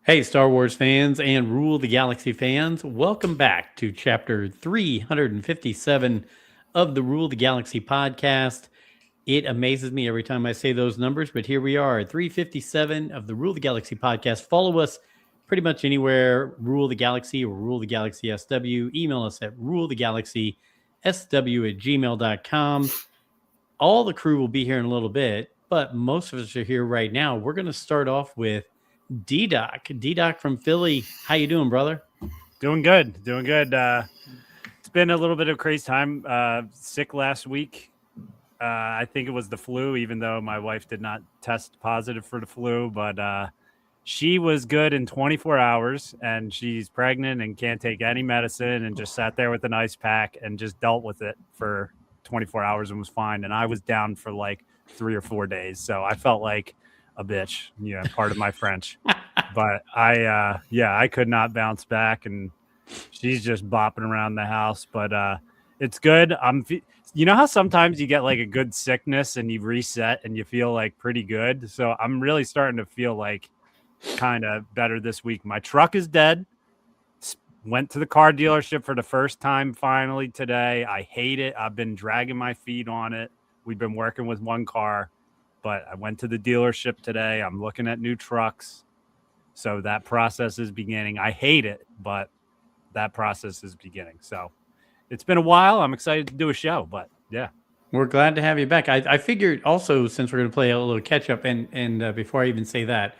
Hey, Star Wars fans and Rule the Galaxy fans, welcome back to chapter 357 of the Rule the Galaxy podcast. It amazes me every time I say those numbers, but here we are at 357 of the Rule the Galaxy podcast. Follow us pretty much anywhere, Rule the Galaxy or Rule the Galaxy SW. Email us at ruletheGalaxySW@gmail.com. All the crew will be here in a little bit, but most of us are here right now. We're going to start off with D-Doc from Philly. How you doing, brother? Doing good. It's been a little bit of a crazy time. Sick last week. I think it was the flu, even though my wife did not test positive for the flu, but she was good in 24 hours, and she's pregnant and can't take any medicine and just sat there with an ice pack and just dealt with it for 24 hours and was fine. And I was down for like 3 or 4 days. So I felt like a bitch, part of my French, but I could not bounce back, and she's just bopping around the house, but it's good. You know how sometimes you get like a good sickness and you reset and you feel like pretty good. So I'm really starting to feel like kind of better this week. My truck is dead. Went to the car dealership for the first time finally today. I hate it. I've been dragging my feet on it. We've been working with one car. But I went to the dealership today. I'm looking at new trucks. So that process is beginning. I hate it, but that process is beginning. So it's been a while. I'm excited to do a show, but yeah. We're glad to have you back. I figured also, since we're going to play a little catch up, and before I even say that,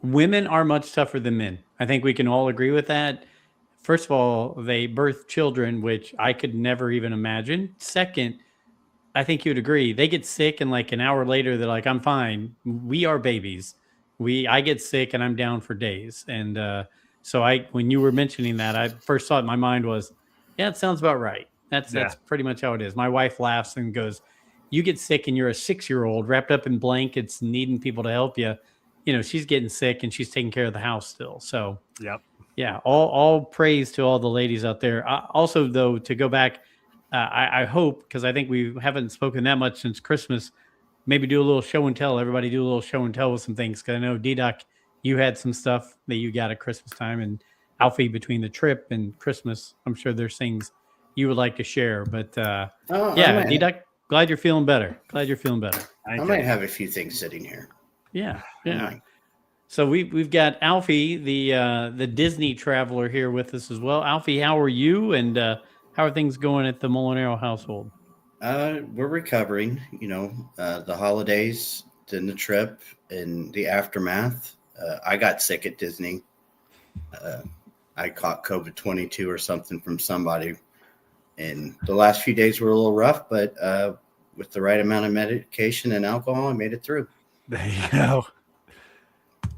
women are much tougher than men. I think we can all agree with that. First of all, they birth children, which I could never even imagine. Second, I think you'd agree. They get sick, and like an hour later, they're like, "I'm fine." We are babies. I get sick, and I'm down for days. And so when you were mentioning that, I first thought in my mind was, "Yeah, it sounds about right." That's pretty much how it is. My wife laughs and goes, "You get sick, and you're a 6-year-old wrapped up in blankets, needing people to help you. She's getting sick, and she's taking care of the house still." So, yep, yeah. All praise to all the ladies out there. Also, though, to go back. I hope, because I think we haven't spoken that much since Christmas, maybe do a little show and tell. Everybody do a little show and tell with some things. Because I know, D-Doc, you had some stuff that you got at Christmas time. And Alfie, between the trip and Christmas, I'm sure there's things you would like to share. But D-Doc, glad you're feeling better. I might have a few things sitting here. Yeah. So we've got Alfie, the Disney traveler, here with us as well. Alfie, how are you? And how are things going at the Molinaro household? We're recovering, the holidays, then the trip, and the aftermath. I got sick at Disney. I caught COVID-22 or something from somebody. And the last few days were a little rough, but with the right amount of medication and alcohol, I made it through. There you go.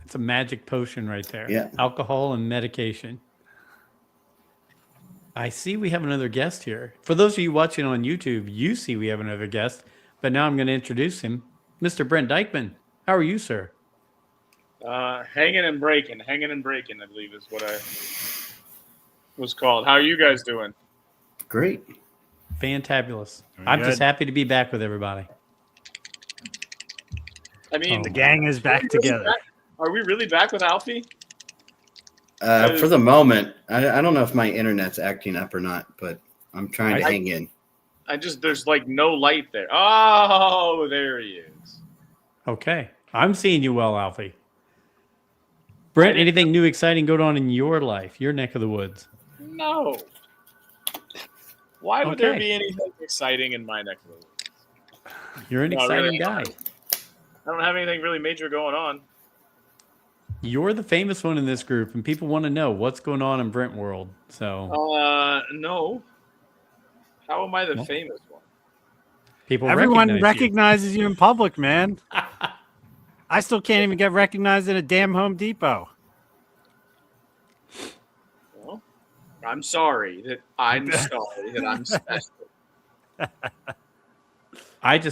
It's a magic potion right there. Yeah. Alcohol and medication. I see we have another guest here. For those of you watching on YouTube, you see we have another guest, but now I'm going to introduce him. Mr. Brent Dykman. How are you, sir? Hanging and breaking, I believe is what I was called. How are you guys doing? Great. Fantabulous. I'm just happy to be back with everybody. I mean, the gang is back together. Are we really back with Alfie? For the moment, I don't know if my internet's acting up or not, but I'm trying to hang in. There's like no light there. Oh, there he is. Okay. I'm seeing you well, Alfie. Brent, anything new, exciting going on in your life, your neck of the woods? No. Why would there be anything exciting in my neck of the woods? You're an exciting guy. I don't have anything really major going on. You're the famous one in this group, and people want to know what's going on in Brent world. So, no. How am I the famous one? Everyone recognizes you in public, man. I still can't even get recognized at a damn Home Depot. Well, I'm sorry that I'm special.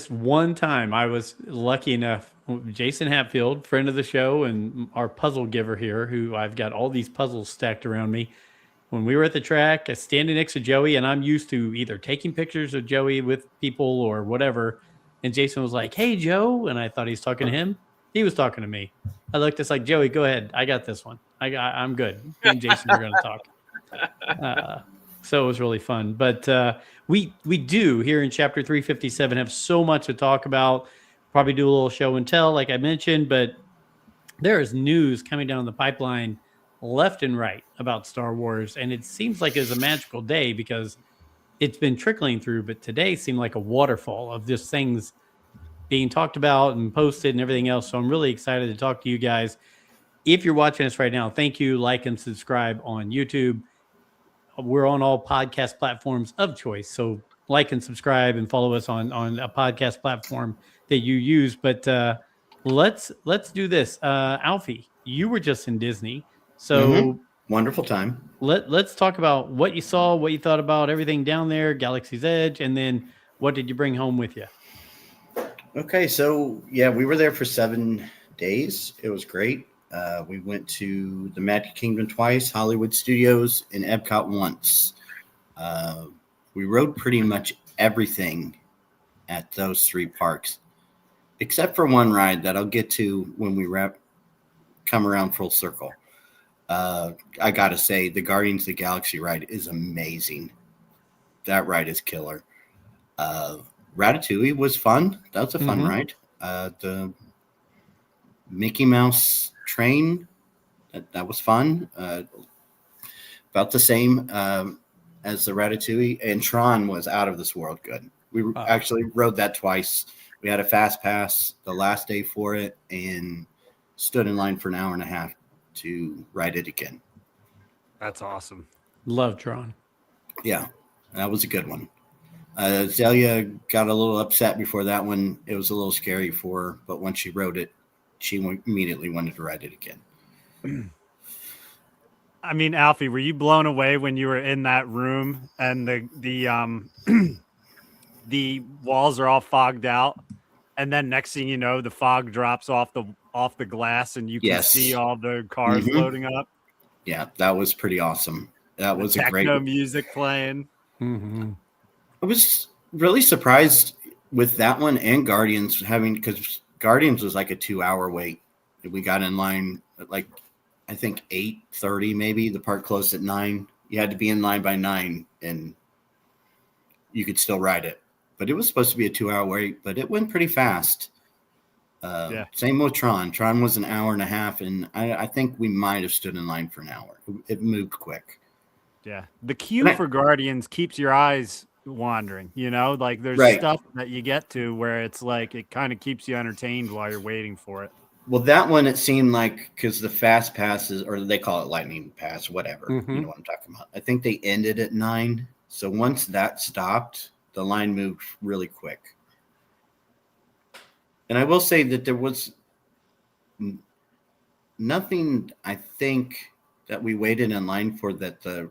One time I was lucky enough, Jason Hatfield, friend of the show and our puzzle giver here, who I've got all these puzzles stacked around me. When we were at the track, I standing next to Joey, and I'm used to either taking pictures of Joey with people or whatever. And Jason was like, "Hey, Joe." And I thought he's talking to him. He was talking to me. I looked. It's like Joey, go ahead. I got this one. I'm good. Me and Jason are going to talk. So it was really fun. But we do here in chapter 357 have so much to talk about. Probably do a little show and tell, like I mentioned, but there is news coming down the pipeline left and right about Star Wars, and it seems like it's a magical day because it's been trickling through, but today seemed like a waterfall of just things being talked about and posted and everything else. So I'm really excited to talk to you guys. If you're watching us right now, thank you. Like and subscribe on YouTube. We're on all podcast platforms of choice. So like and subscribe and follow us on a podcast platform that you use. But let's do this. Alfie, you were just in Disney. So wonderful time. Let's talk about what you saw, what you thought about everything down there, Galaxy's Edge, and then what did you bring home with you? Okay, so yeah, we were there for 7 days. It was great. We went to the Magic Kingdom twice, Hollywood Studios, and Epcot once. We rode pretty much everything at those 3 parks, except for one ride that I'll get to when we come around full circle. I gotta say, the Guardians of the Galaxy ride is amazing. That ride is killer. Ratatouille was fun. That was a fun ride. The Mickey Mouse train, that was fun. About the same as the Ratatouille. And Tron was out of this world good. We actually rode that twice. We had a fast pass the last day for it and stood in line for an hour and a half to ride it again. That's awesome. Love Tron. Yeah, that was a good one. Zelia got a little upset before that one. It was a little scary for her, but once she rode it, she immediately wanted to ride it again. I mean, Alfie, were you blown away when you were in that room and the walls are all fogged out, and then next thing you know, the fog drops off the glass and you can see all the cars loading up? Yeah, that was pretty awesome. That was a great techno music playing. I was really surprised with that one and Guardians because Guardians was like a 2-hour wait. We got in line at like, I think 8:30 maybe. The park closed at 9. You had to be in line by 9 and you could still ride it. But it was supposed to be a 2-hour wait, but it went pretty fast. Same with Tron. Tron was an hour and a half, and I think we might have stood in line for an hour. It moved quick. Yeah. The queue for Guardians keeps your eyes wandering, like there's stuff that you get to where it's like it kind of keeps you entertained while you're waiting for it. Well, that one, it seemed like, because the fast passes, or they call it lightning pass, whatever, you know what I'm talking about. I think they ended at 9. So once that stopped, the line moved really quick. And I will say that there was nothing, I think, that we waited in line for that the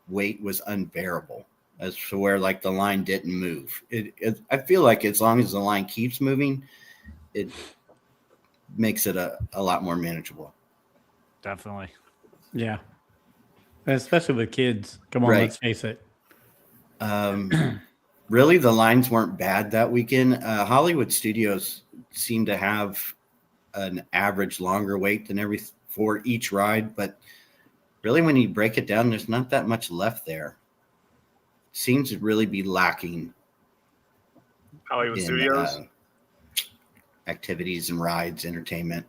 wait was unbearable as to where like the line didn't move. I feel like as long as the line keeps moving, it makes it a lot more manageable. Definitely. Yeah. Especially with kids. Come on, let's face it. Really, the lines weren't bad that weekend. Hollywood Studios seemed to have an average longer wait than for each ride, but really when you break it down, there's not that much left there. Seems to really be lacking Hollywood Studios activities and rides, entertainment.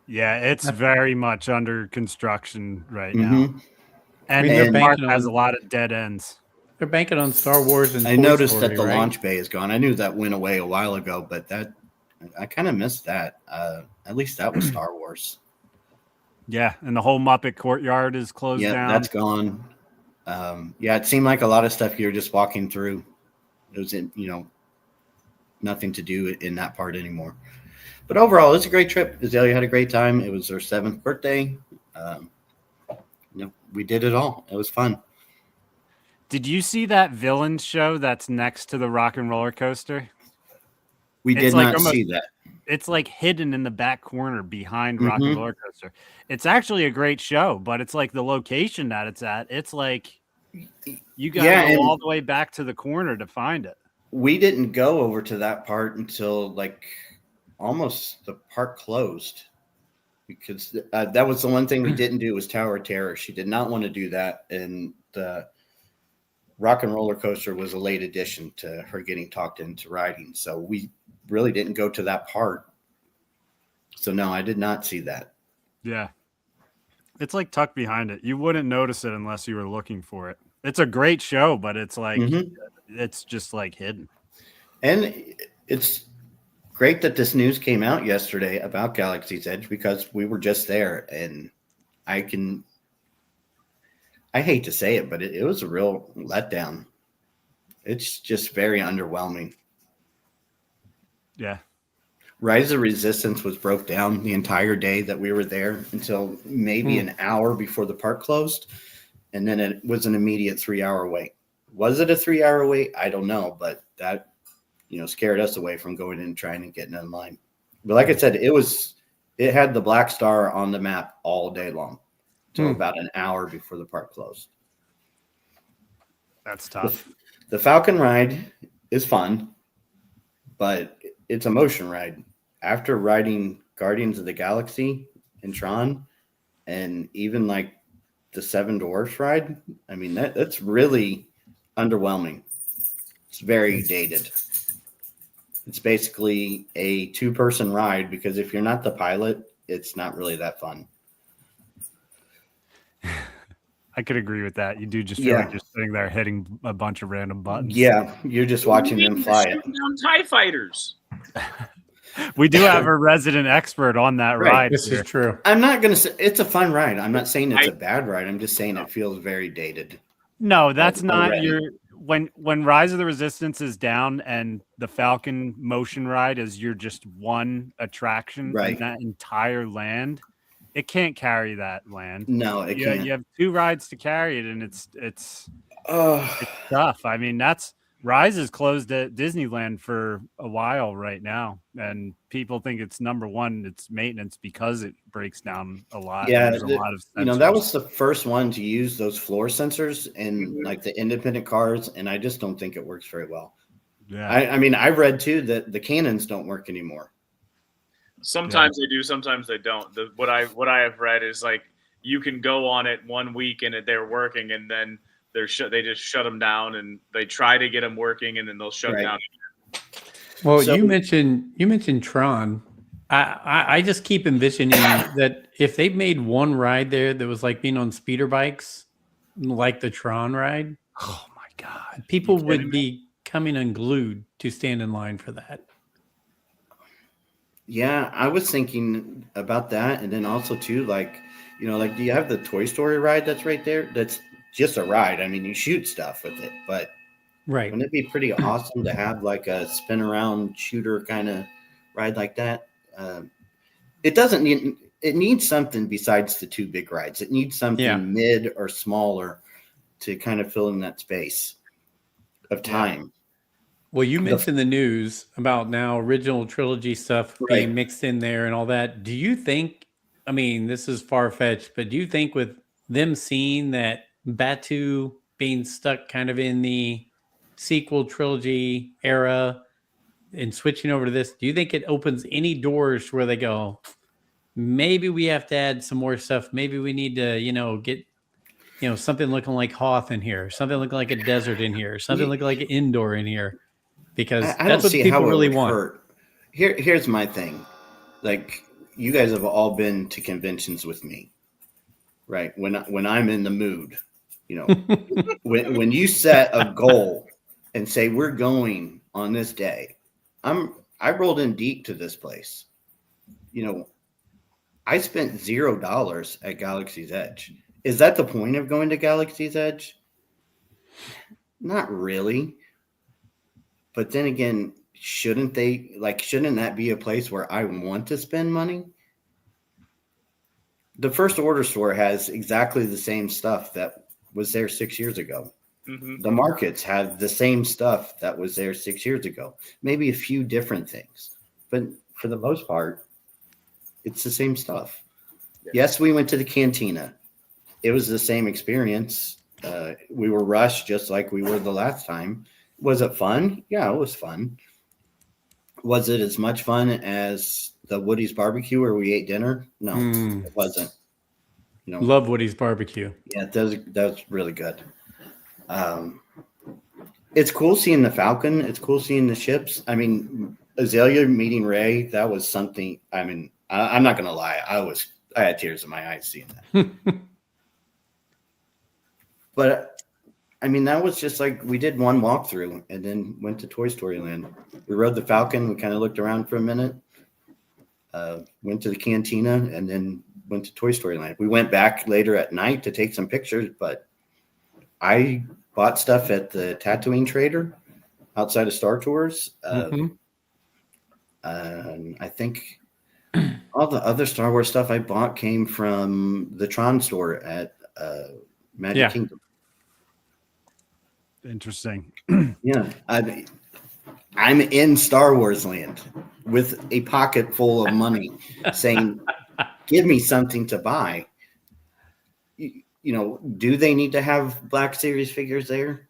Yeah, it's very much under construction right now. And the park has a lot of dead ends. They're banking on Star Wars and I noticed that the launch bay is gone. I knew that went away a while ago, but I kind of missed that. At least that was Star Wars. Yeah, and the whole Muppet Courtyard is closed down. Yeah, that's gone. It seemed like a lot of stuff you were just walking through. It was nothing to do in that part anymore. But overall, it was a great trip. Azalea had a great time. It was her 7th birthday. We did it all. It was fun. Did you see that villain show that's next to the Rock and Roller Coaster? We did not see that. It's like hidden in the back corner behind Rock and Roller Coaster. It's actually a great show, but it's like the location that it's at. It's like you got to go all the way back to the corner to find it. We didn't go over to that part until like almost the park closed. because that was the one thing we didn't do was Tower of Terror. She did not want to do that, and the Rock and Roller Coaster was a late addition to her getting talked into riding. So we really didn't go to that part. So no, I did not see that. Yeah. It's like tucked behind it. You wouldn't notice it unless you were looking for it. It's a great show, but it's like it's just like hidden. And it's great that this news came out yesterday about Galaxy's Edge because we were just there, and I hate to say it, but it was a real letdown. It's just very underwhelming. Yeah. Rise of Resistance was broke down the entire day that we were there until maybe an hour before the park closed. And then it was an immediate 3-hour wait. Was it a 3-hour wait? I don't know, but that, scared us away from going in and trying to get in line. But like I said, it had the Black Star on the map all day long till about an hour before the park closed. That's tough. The Falcon ride is fun, but it's a motion ride. After riding Guardians of the Galaxy and Tron, and even like the Seven Dwarfs ride, I mean, that's really underwhelming. It's very dated. It's basically a 2-person ride because if you're not the pilot, it's not really that fun. I could agree with that. You do just feel like you're sitting there hitting a bunch of random buttons. Yeah, you're just watching them fly it. Down TIE fighters. We do have a resident expert on that ride. This is true. I'm not going to say it's a fun ride. I'm not saying it's a bad ride. I'm just saying it feels very dated. No, that's not already. your when Rise of the Resistance is down and the Falcon motion ride is your just one attraction in that entire land. It can't carry that land. No, it can't. You have 2 rides to carry it, and it's tough. I mean, Rise is closed at Disneyland for a while right now, and people think it's number one. It's maintenance because it breaks down a lot. Yeah, there's a lot of that was the first one to use those floor sensors in like the independent cars, and I just don't think it works very well. Yeah, I mean, I read too that the cannons don't work anymore. Sometimes they do, sometimes they don't. What I have read is like you can go on it one week and they're working, and then they just shut them down, and they try to get them working, and then they'll shut down again. Well, you mentioned Tron. I just keep envisioning that if they made one ride there that was like being on speeder bikes, like the Tron ride, oh my God, people would be coming unglued to stand in line for that. Yeah, I was thinking about that, and then also too, like do you have the Toy Story ride that's right there? That's just a ride. I mean, you shoot stuff with it, but wouldn't it be pretty awesome to have like a spin around shooter kind of ride like that? It doesn't need. It needs something besides the 2 big rides. It needs something mid or smaller to kind of fill in that space of time. Well, you mentioned the news about now original trilogy stuff being mixed in there and all that. Do you think, I mean, this is far-fetched, but do you think with them seeing that Batu being stuck kind of in the sequel trilogy era and switching over to this, do you think it opens any doors where they go, maybe we have to add some more stuff. Maybe we need to, get, something looking like Hoth in here, something looking like a desert in here, something looking like an indoor in here. Because that's what people really want. Here's my thing. Like, you guys have all been to conventions with me, right? When I'm in the mood, when you set a goal and say we're going on this day, I rolled in deep to this place. I spent $0 at Galaxy's Edge. Is that the point of going to Galaxy's Edge? Not really. But then again, shouldn't that be a place where I want to spend money? The First Order store has exactly the same stuff that was there 6 years ago. Mm-hmm. The markets have the same stuff that was there 6 years ago. Maybe a few different things. But for the most part, it's the same stuff. Yeah. Yes, we went to the cantina. It was the same experience. We were rushed just like we were the last time. Was it fun? Yeah, it was fun. Was it as much fun as the Woody's barbecue where we ate dinner. No, Mm. it wasn't. You know, Love Woody's barbecue. yeah, that was really good. It's cool seeing the Falcon. It's cool seeing the ships. I mean, Azalea meeting Ray, that was something. I mean, I'm not gonna lie, I had tears in my eyes seeing that. But I mean, that was just like we did one walkthrough and then went to Toy Story Land. We rode the Falcon. We kind of looked around for a minute. Went to the cantina and then went to Toy Story Land. We went back later at night to take some pictures, but I bought stuff at the Tatooine Trader outside of Star Tours. I think all the other Star Wars stuff I bought came from the Tron store at Magic Kingdom. Interesting. Yeah, I'm in Star Wars land with a pocket full of money saying, give me something to buy. You know, do they need to have Black Series figures there?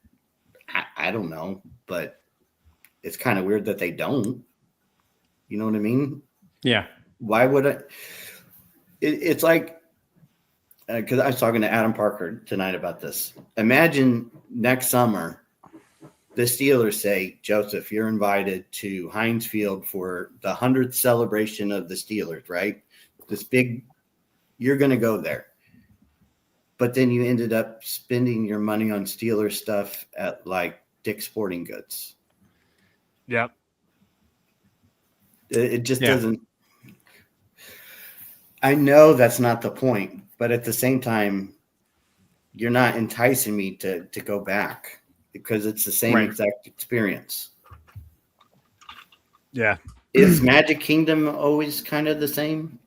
I don't know, but it's kind of weird that they don't. You know what I mean? Yeah. Why would I? It's like, because I was talking to Adam Parker tonight about this. Imagine next summer, the Steelers say, Joseph, you're invited to Heinz Field for the 100th celebration of the Steelers, right? This big, you're going to go there. But then you ended up spending your money on Steelers stuff at like Dick's Sporting Goods. Yep. It just doesn't. I know that's not the point, but at the same time, you're not enticing me to go back because it's the same exact experience. Yeah. Is Magic Kingdom always kind of the same?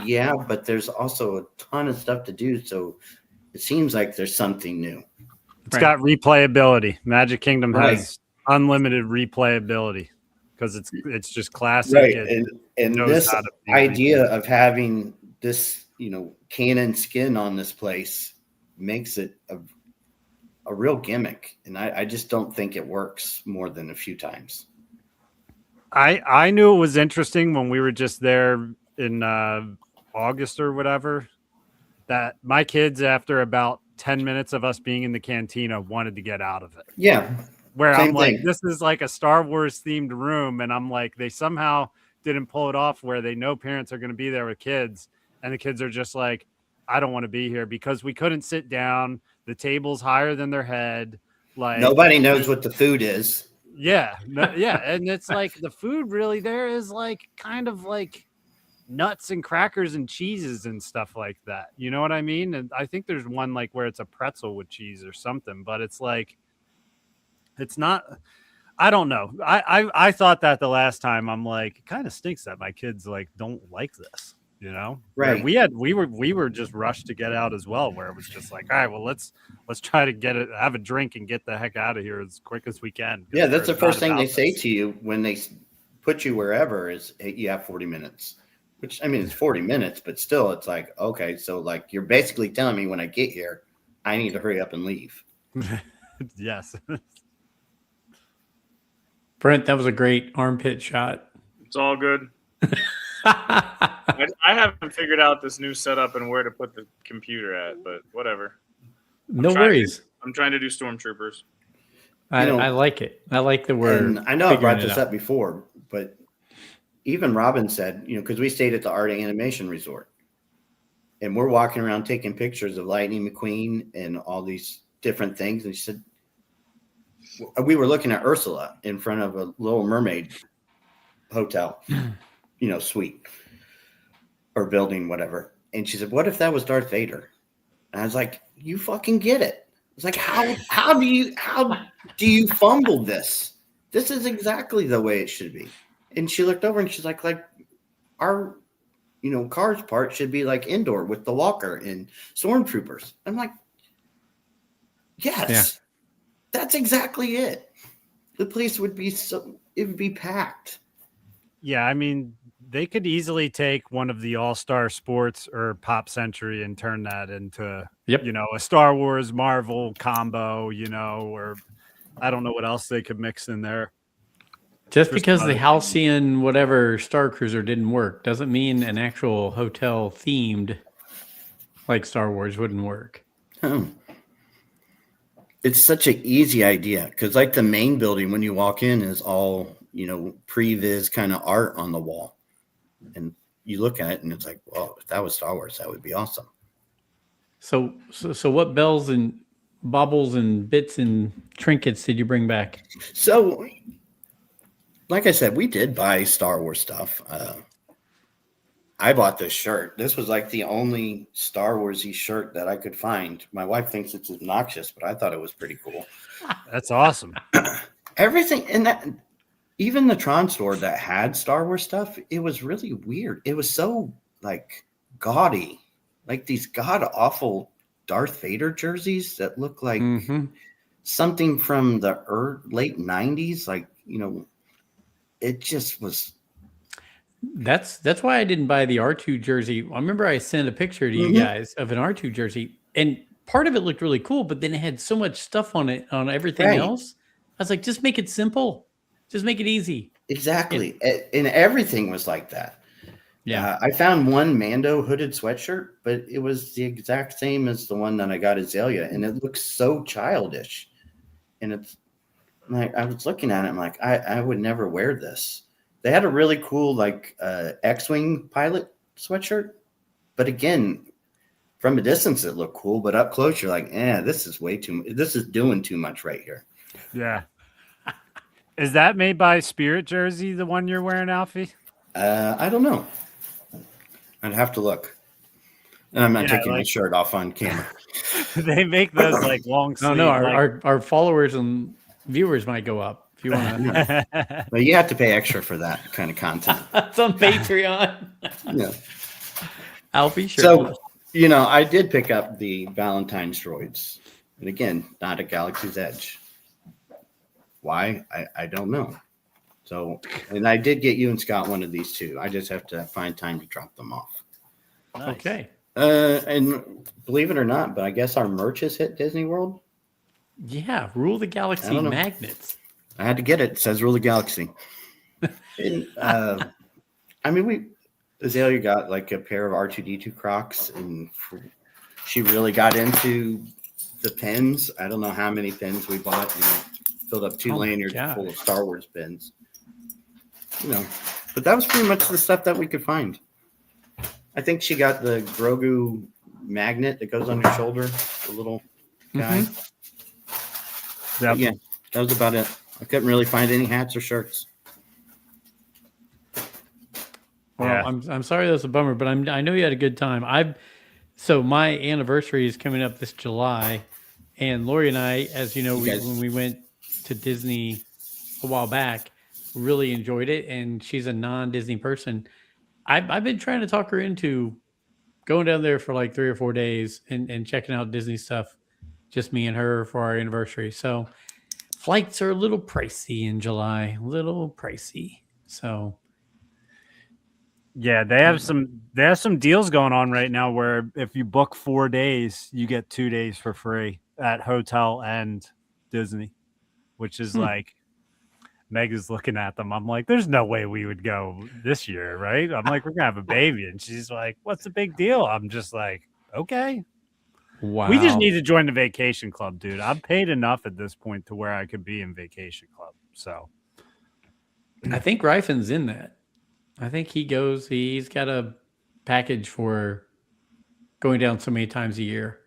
Yeah, but there's also a ton of stuff to do. So it seems like there's something new. It's got replayability. Magic Kingdom has unlimited replayability because it's just classic. Right. And this idea of having this, canon skin on this place makes it a real gimmick. And I just don't think it works more than a few times. I knew it was interesting when we were just there in August or whatever, that my kids, after about 10 minutes of us being in the cantina, wanted to get out of it. Yeah. Where I'm like, this is like a Star Wars themed room. And I'm like, they somehow didn't pull it off where they know parents are going to be there with kids. And the kids are just like, I don't want to be here because we couldn't sit down. The table's higher than their head. Like nobody knows what the food is. Yeah. Yeah. And it's like the food really there is like kind of like nuts and crackers and cheeses and stuff like that. You know what I mean? And I think there's one like where it's a pretzel with cheese or something, but it's like, it's not, I don't know. I thought that the last time. I'm like, it kind of stinks that my kids like don't like this, Right. We were just rushed to get out as well, where it was just like, all right, well, let's try to have a drink and get the heck out of here as quick as we can. Yeah. That's the first thing they say to you when they put you wherever is, hey, you have 40 minutes, which I mean, it's 40 minutes, but still it's like, okay. So like, you're basically telling me when I get here, I need to hurry up and leave. Yes. Brent, that was a great armpit shot. It's all good. I haven't figured out this new setup and where to put the computer at, but whatever. No worries. I'm trying to do Stormtroopers. I like it. I like the word. And I know I brought this up before, but even Robin said, because we stayed at the Art Animation Resort, and we're walking around taking pictures of Lightning McQueen and all these different things, and she said, we were looking at Ursula in front of a Little Mermaid hotel, suite or building, whatever. And she said, what if that was Darth Vader? And I was like, you fucking get it. It's like, how do you fumble this? This is exactly the way it should be. And she looked over and she's like our, car's part should be like indoor with the walker and stormtroopers. I'm like, yes. Yeah. That's exactly it. The place would be it would be packed. Yeah, I mean, they could easily take one of the All-Star Sports or Pop Century and turn that into, a Star Wars Marvel combo, or I don't know what else they could mix in there. Just For because some the other Halcyon whatever Star Cruiser didn't work doesn't mean an actual hotel themed like Star Wars wouldn't work. Oh. It's such an easy idea because, like, the main building when you walk in is all, previs kind of art on the wall, and you look at it and it's like, well, if that was Star Wars, that would be awesome. So what bells and baubles and bits and trinkets did you bring back? So, like I said, we did buy Star Wars stuff. I bought this shirt. This was like the only Star Wars-y shirt that I could find. My wife thinks it's obnoxious, but I thought it was pretty cool. That's awesome. Everything in that, even the Tron store that had Star Wars stuff, it was really weird. It was so like gaudy, like these god awful Darth Vader jerseys that look like something from the late 90s. Like, it just was. That's why I didn't buy the R2 jersey. I remember I sent a picture to you guys of an R2 jersey, and part of it looked really cool, but then it had so much stuff on it, on everything else. I was like, just make it simple. Just make it easy. Exactly. And everything was like that. Yeah. I found one Mando hooded sweatshirt, but it was the exact same as the one that I got Azalea, and it looks so childish. And it's like, I was looking at it, I'm like, I would never wear this. They had a really cool, like, X-Wing pilot sweatshirt. But again, from a distance, it looked cool. But up close, you're like, this is way too much. This is doing too much right here. Yeah. Is that made by Spirit Jersey, the one you're wearing, Alfie? I don't know. I'd have to look. And I'm not taking my shirt off on camera. They make those like long sleeve. No, our followers and viewers might go up. If you want to, but you have to pay extra for that kind of content. It's on Patreon. Yeah, Alfie, sure. So, I did pick up the Valentine's droids, and again, not a Galaxy's Edge. Why? I don't know. So, and I did get you and Scott one of these too. I just have to find time to drop them off. Nice. Okay. And believe it or not, but I guess our merch has hit Disney World. Yeah, Rule the Galaxy magnets. I had to get it. It says Rule the Galaxy. And, Azalea got like a pair of R2D2 Crocs, and she really got into the pins. I don't know how many pins we bought, and filled up 2 lanyards full of Star Wars pins. But that was pretty much the stuff that we could find. I think she got the Grogu magnet that goes on your shoulder, the little guy. Yep. Yeah, that was about it. I couldn't really find any hats or shirts. Well, yeah. I'm sorry that was a bummer, but I know you had a good time. So my anniversary is coming up this July, and Lori and I, as you know, when we went to Disney a while back, really enjoyed it. And she's a non-Disney person. I've been trying to talk her into going down there for like 3 or 4 days and checking out Disney stuff, just me and her for our anniversary. So flights are a little pricey in July, So yeah, they have some deals going on right now where if you book 4 days, you get 2 days for free at hotel and Disney, which is like, Meg is looking at them. I'm like, there's no way we would go this year, right? I'm like, we're gonna have a baby, and she's like, what's the big deal? I'm just like, okay. Wow. We just need to join the vacation club, dude. I'm paid enough at this point to where I could be in vacation club. So I think Ryfan's in that. I think he's got a package for going down so many times a year.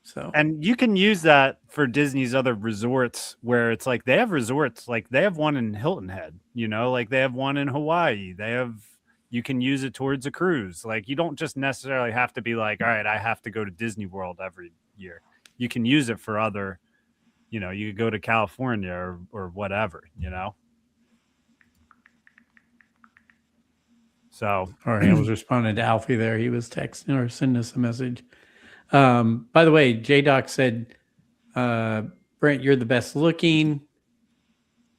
So, and you can use that for Disney's other resorts where it's like they have resorts, like they have one in Hilton Head, like they have one in Hawaii. You can use it towards a cruise. Like you don't just necessarily have to be like, all right, I have to go to Disney World every year. You can use it for other, you could go to California or whatever, So, all right, I was responding to Alfie there. He was texting or sending us a message. By the way, J-Doc said, Brent, you're the best looking.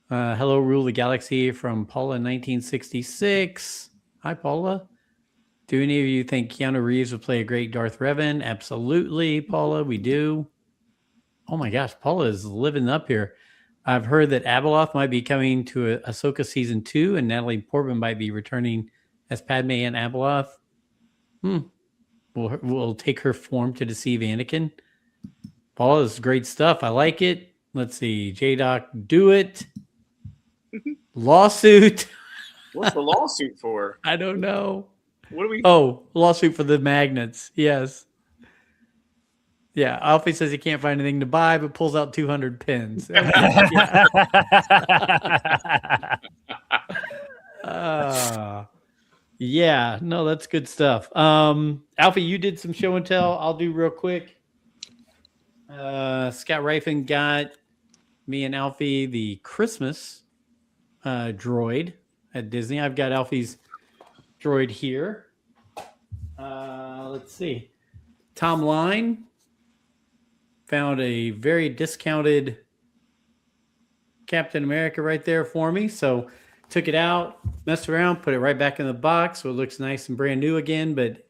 Hello, Rule the Galaxy from Paula 1966. Hi, Paula. Do any of you think Keanu Reeves would play a great Darth Revan? Absolutely, Paula, we do. Oh my gosh, Paula is living up here. I've heard that Abeloth might be coming to Ahsoka season 2, and Natalie Portman might be returning as Padme and Abeloth. Will take her form to deceive Anakin. Paul, is great stuff. I like it. Let's see. J-Doc, do it. Lawsuit. What's the lawsuit for? I don't know. What do we? Oh, lawsuit for the magnets. Yes. Yeah. Alfie says he can't find anything to buy, but pulls out 200 pins. Yeah. Yeah. No, that's good stuff. Alfie, you did some show and tell. I'll do real quick. Scott Rifen got me and Alfie the Christmas droid at Disney. I've got Alfie's droid here. Let's see. Tom Line found a very discounted Captain America right there for me. So took it out, messed around, put it right back in the box so it looks nice and brand new again. But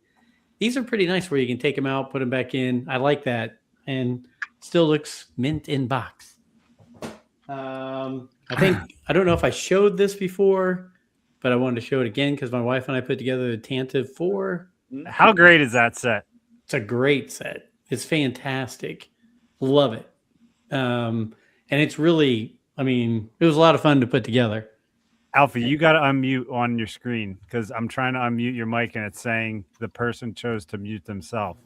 these are pretty nice where you can take them out, put them back in. I like that. And still looks mint in box. I don't know if I showed this before, but I wanted to show it again because my wife and I put together the Tantive 4. How great is that set? It's a great set. It's fantastic. Love it. And it's really, it was a lot of fun to put together. Alfie, you got to unmute on your screen because I'm trying to unmute your mic and it's saying the person chose to mute themselves.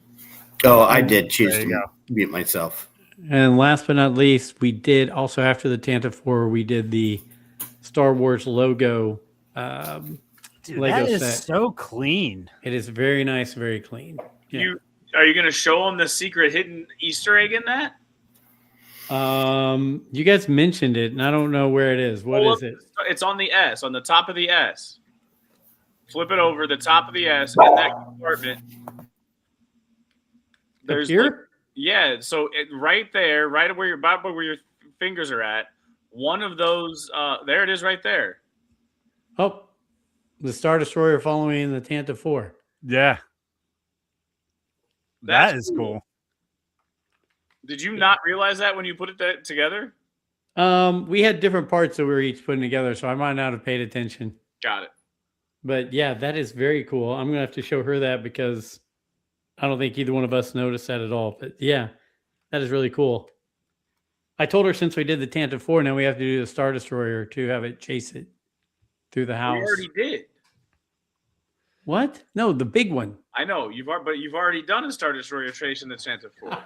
Oh, I did choose to mute myself. And last but not least, we did also after the Tantive 4, we did the Star Wars logo Dude, Lego that is set. so clean. It is very nice, very clean. Yeah. Are you going to show them the secret hidden Easter egg in that? You guys mentioned it, and I don't know where it is. What is it? It's on the S, on the top of the S. Flip it over the top of the S in that compartment. There's here? So right there, right where your fingers are at, one of those. There it is, right there. Oh, the Star Destroyer following the Tantive 4. Yeah. That That's is cool. Did you not realize that when you put it together? We had different parts that we were each putting together, so I might not have paid attention. Got it. But yeah, that is very cool. I'm gonna have to show her that because I don't think either one of us noticed that at all. But yeah, that is really cool. I told her since we did the Tantive 4, now we have to do the Star Destroyer to have it chase it through the house. We already did. What? No, the big one. I know you've already done a Star Destroyer trace in the Santa 4.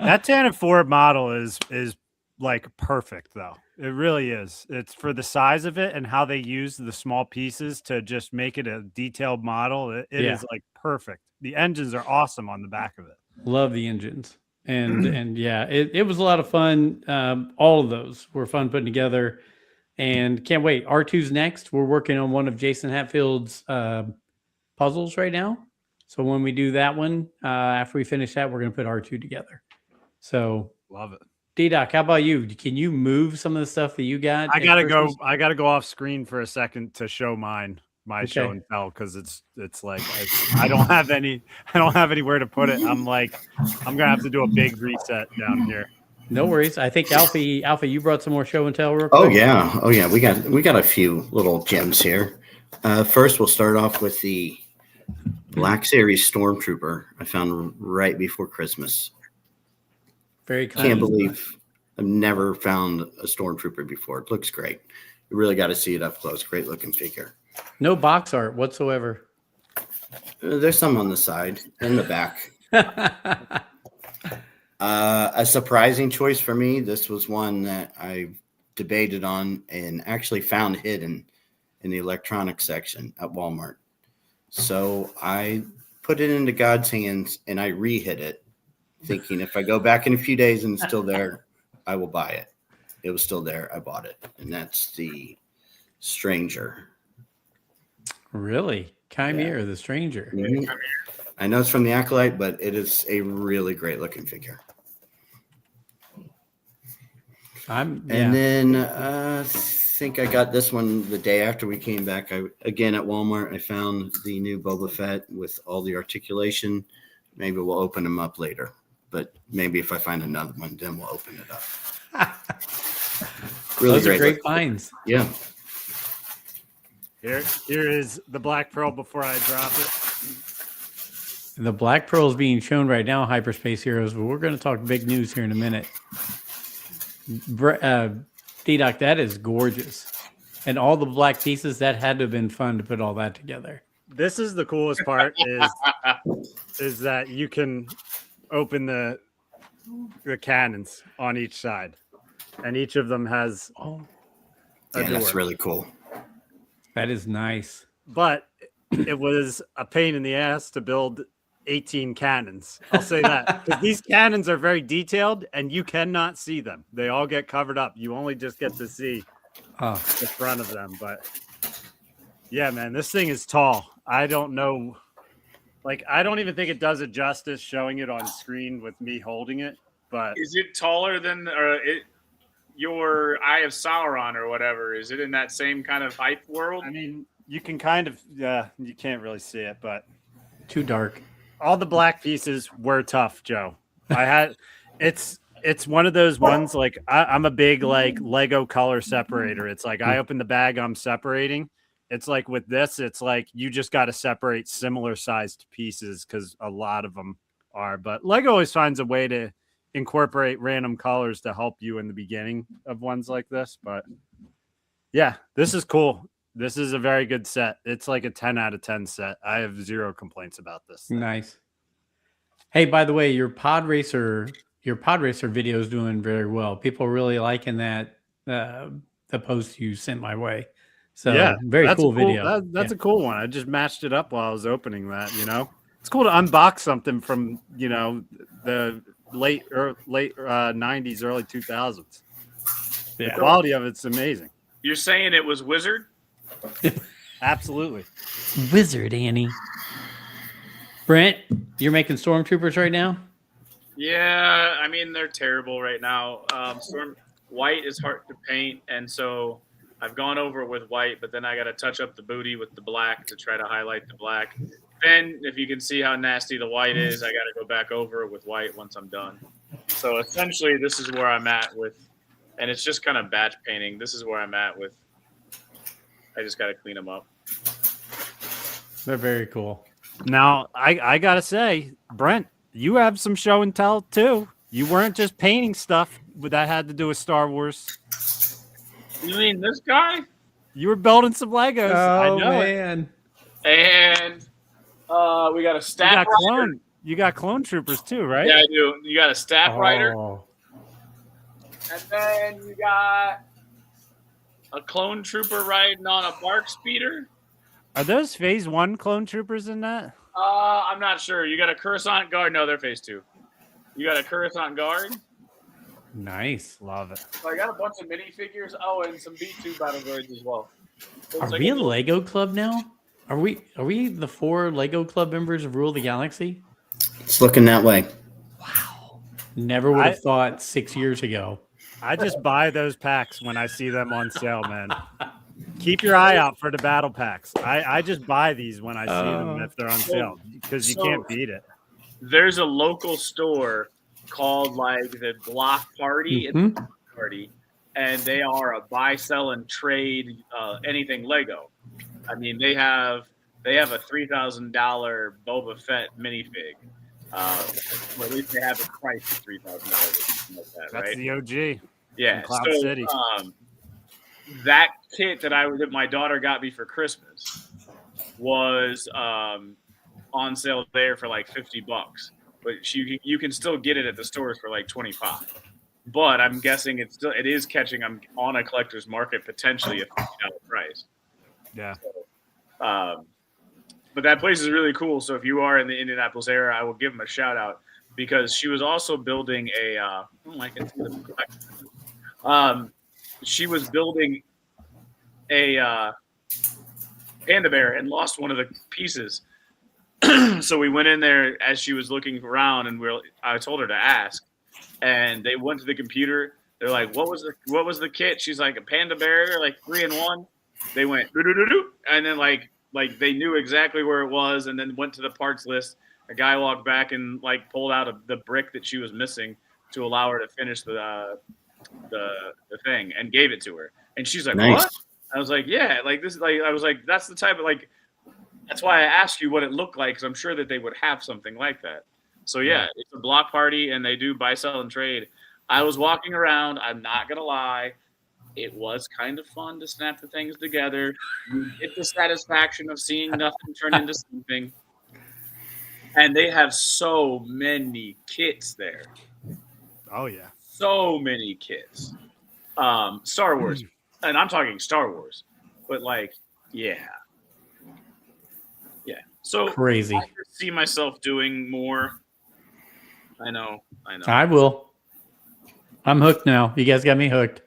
That Tantive 4 model is like perfect though. It really is. It's for the size of it and how they use the small pieces to just make it a detailed model. It is like perfect. The engines are awesome on the back of it. Love the engines. And yeah, it was a lot of fun. All of those were fun putting together. And can't wait. R2's next. We're working on one of Jason Hatfield's puzzles right now. So when we do that one, after we finish that, we're going to put R2 together. So Love it. D-Doc, how about you? Can you move some of the stuff that you got? I gotta go off screen for a second to show my show and tell because it's like I don't have anywhere to put it. I'm gonna have to do a big reset down here. No worries. I think Alfie, you brought some more show and tell real quick. Oh yeah. We got a few little gems here. First, we'll start off with the Black Series Stormtrooper I found right before Christmas. Very cool. Can't believe I've never found a Stormtrooper before. It looks great. You really got to see it up close. Great looking figure. No box art whatsoever. There's some on the side and the back. A surprising choice for me. This was one that I debated on and actually found hidden in the electronics section at Walmart. So I put it into God's hands and I re-hit it, thinking if I go back in a few days and it's still there, I will buy it. It was still there. I bought it. And that's the Stranger. Really? Chimera, the Stranger. Mm-hmm. I know it's from the Acolyte, but it is a really great looking figure. And then I think I got this one the day after we came back. Again at Walmart, I found the new Boba Fett with all the articulation. Maybe we'll open them up later, but maybe if I find another one, then we'll open it up. Really Those are great look. finds. Yeah. Here is the black pearl before I drop it. The black pearl is being shown right now, Hyperspace Heroes, but we're going to talk big news here in a minute. D-Doc, that is gorgeous. And all the black pieces, that had to have been fun to put all that together. This is the coolest part is that you can open the cannons on each side, and each of them has a door. That's really cool. That is nice. But it was a pain in the ass to build 18 cannons. I'll say that. Because these cannons are very detailed and you cannot see them. They all get covered up. You only just get to see the front of them. But yeah, man, this thing is tall. I don't know. Like, I don't even think it does it justice showing it on screen with me holding it. But is it taller than your Eye of Sauron or whatever? Is it in that same kind of height world? I mean, you can kind of, you can't really see it, but too dark. All the black pieces were tough, Joe. It's one of those ones, like I'm a big like Lego color separator. It's like I open the bag, I'm separating. It's like with this, it's like you just got to separate similar sized pieces because a lot of them are. But Lego always finds a way to incorporate random colors to help you in the beginning of ones like this. But yeah, this is cool. This is a very good set. It's like a 10 out of 10 set. I have zero complaints about this thing. Nice. Hey, by the way, your pod racer video is doing very well. People are really liking that the post you sent my way. So yeah, very cool video. That's a cool one. I just matched it up while I was opening that. It's cool to unbox something from the late 90s, early 2000s. Yeah. The quality of it's amazing. You're saying it was Wizard? Absolutely. Wizard Annie. Brent, you're making stormtroopers right now? Yeah, I mean they're terrible right now. White is hard to paint, and so I've gone over with white, but then I got to touch up the booty with the black to try to highlight the black. Then, if you can see how nasty the white is, I got to go back over it with white once I'm done. So essentially, this is where I'm at with, and it's just kind of batch painting. This is where I'm at with. I just got to clean them up. They're very cool. Now, I got to say, Brent, you have some show and tell, too. You weren't just painting stuff that had to do with Star Wars. You mean this guy? You were building some Legos. I know man. And we got a staff rider. You got clone troopers, too, right? Yeah, I do. You got a staff rider. And then you got a clone trooper riding on a bark speeder. Are those Phase 1 clone troopers in that? I'm not sure. You got a Coruscant guard. No, they're Phase 2. You got a Coruscant guard. Nice. Love it. So I got a bunch of minifigures. Oh, and some B2 battle droids as well. So Are we a Lego club now? Are we the 4 Lego club members of Rule the Galaxy? It's looking that way. Wow. Never would have thought 6 years ago. I just buy those packs when I see them on sale, man. Keep your eye out for the battle packs. I just buy these when I see them if they're on sale because you can't beat it. There's a local store called like the Block Party. Mm-hmm. It's a party, and they are a buy, sell, and trade anything Lego. I mean, they have a $3,000 Boba Fett minifig. Or at least they have a price of $3,000. Like that, That's right? the OG. Yeah. Cloud City. That kit that my daughter got me for Christmas was on sale there for like $50, but you can still get it at the stores for like $25. But I'm guessing it is catching on a collector's market potentially a $50 price. Yeah. So, but that place is really cool. So if you are in the Indianapolis area, I will give them a shout out because she was also building she was building a panda bear and lost one of the pieces. So we went in there as she was looking around, and I told her to ask, and they went to the computer. They're like, "What was the kit?" She's like, "A panda bear, like 3-in-1." They went doo-doo-doo-doo, and then like they knew exactly where it was, and then went to the parts list. A guy walked back and like pulled out the brick that she was missing to allow her to finish the the thing and gave it to her, and she's like, Nice. "What?" I was like, "Yeah, like this, like I was like, that's the type of like, that's why I asked you what it looked like because I'm sure that they would have something like that." So yeah, it's a block party, and they do buy, sell, and trade. I was walking around. I'm not gonna lie, it was kind of fun to snap the things together. You get the satisfaction of seeing nothing turn into something. And they have so many kits there. Oh yeah. So many kits. Star Wars. And I'm talking Star Wars. But like, yeah. Yeah. So Crazy. I could see myself doing more. I know. I will. I'm hooked now. You guys got me hooked.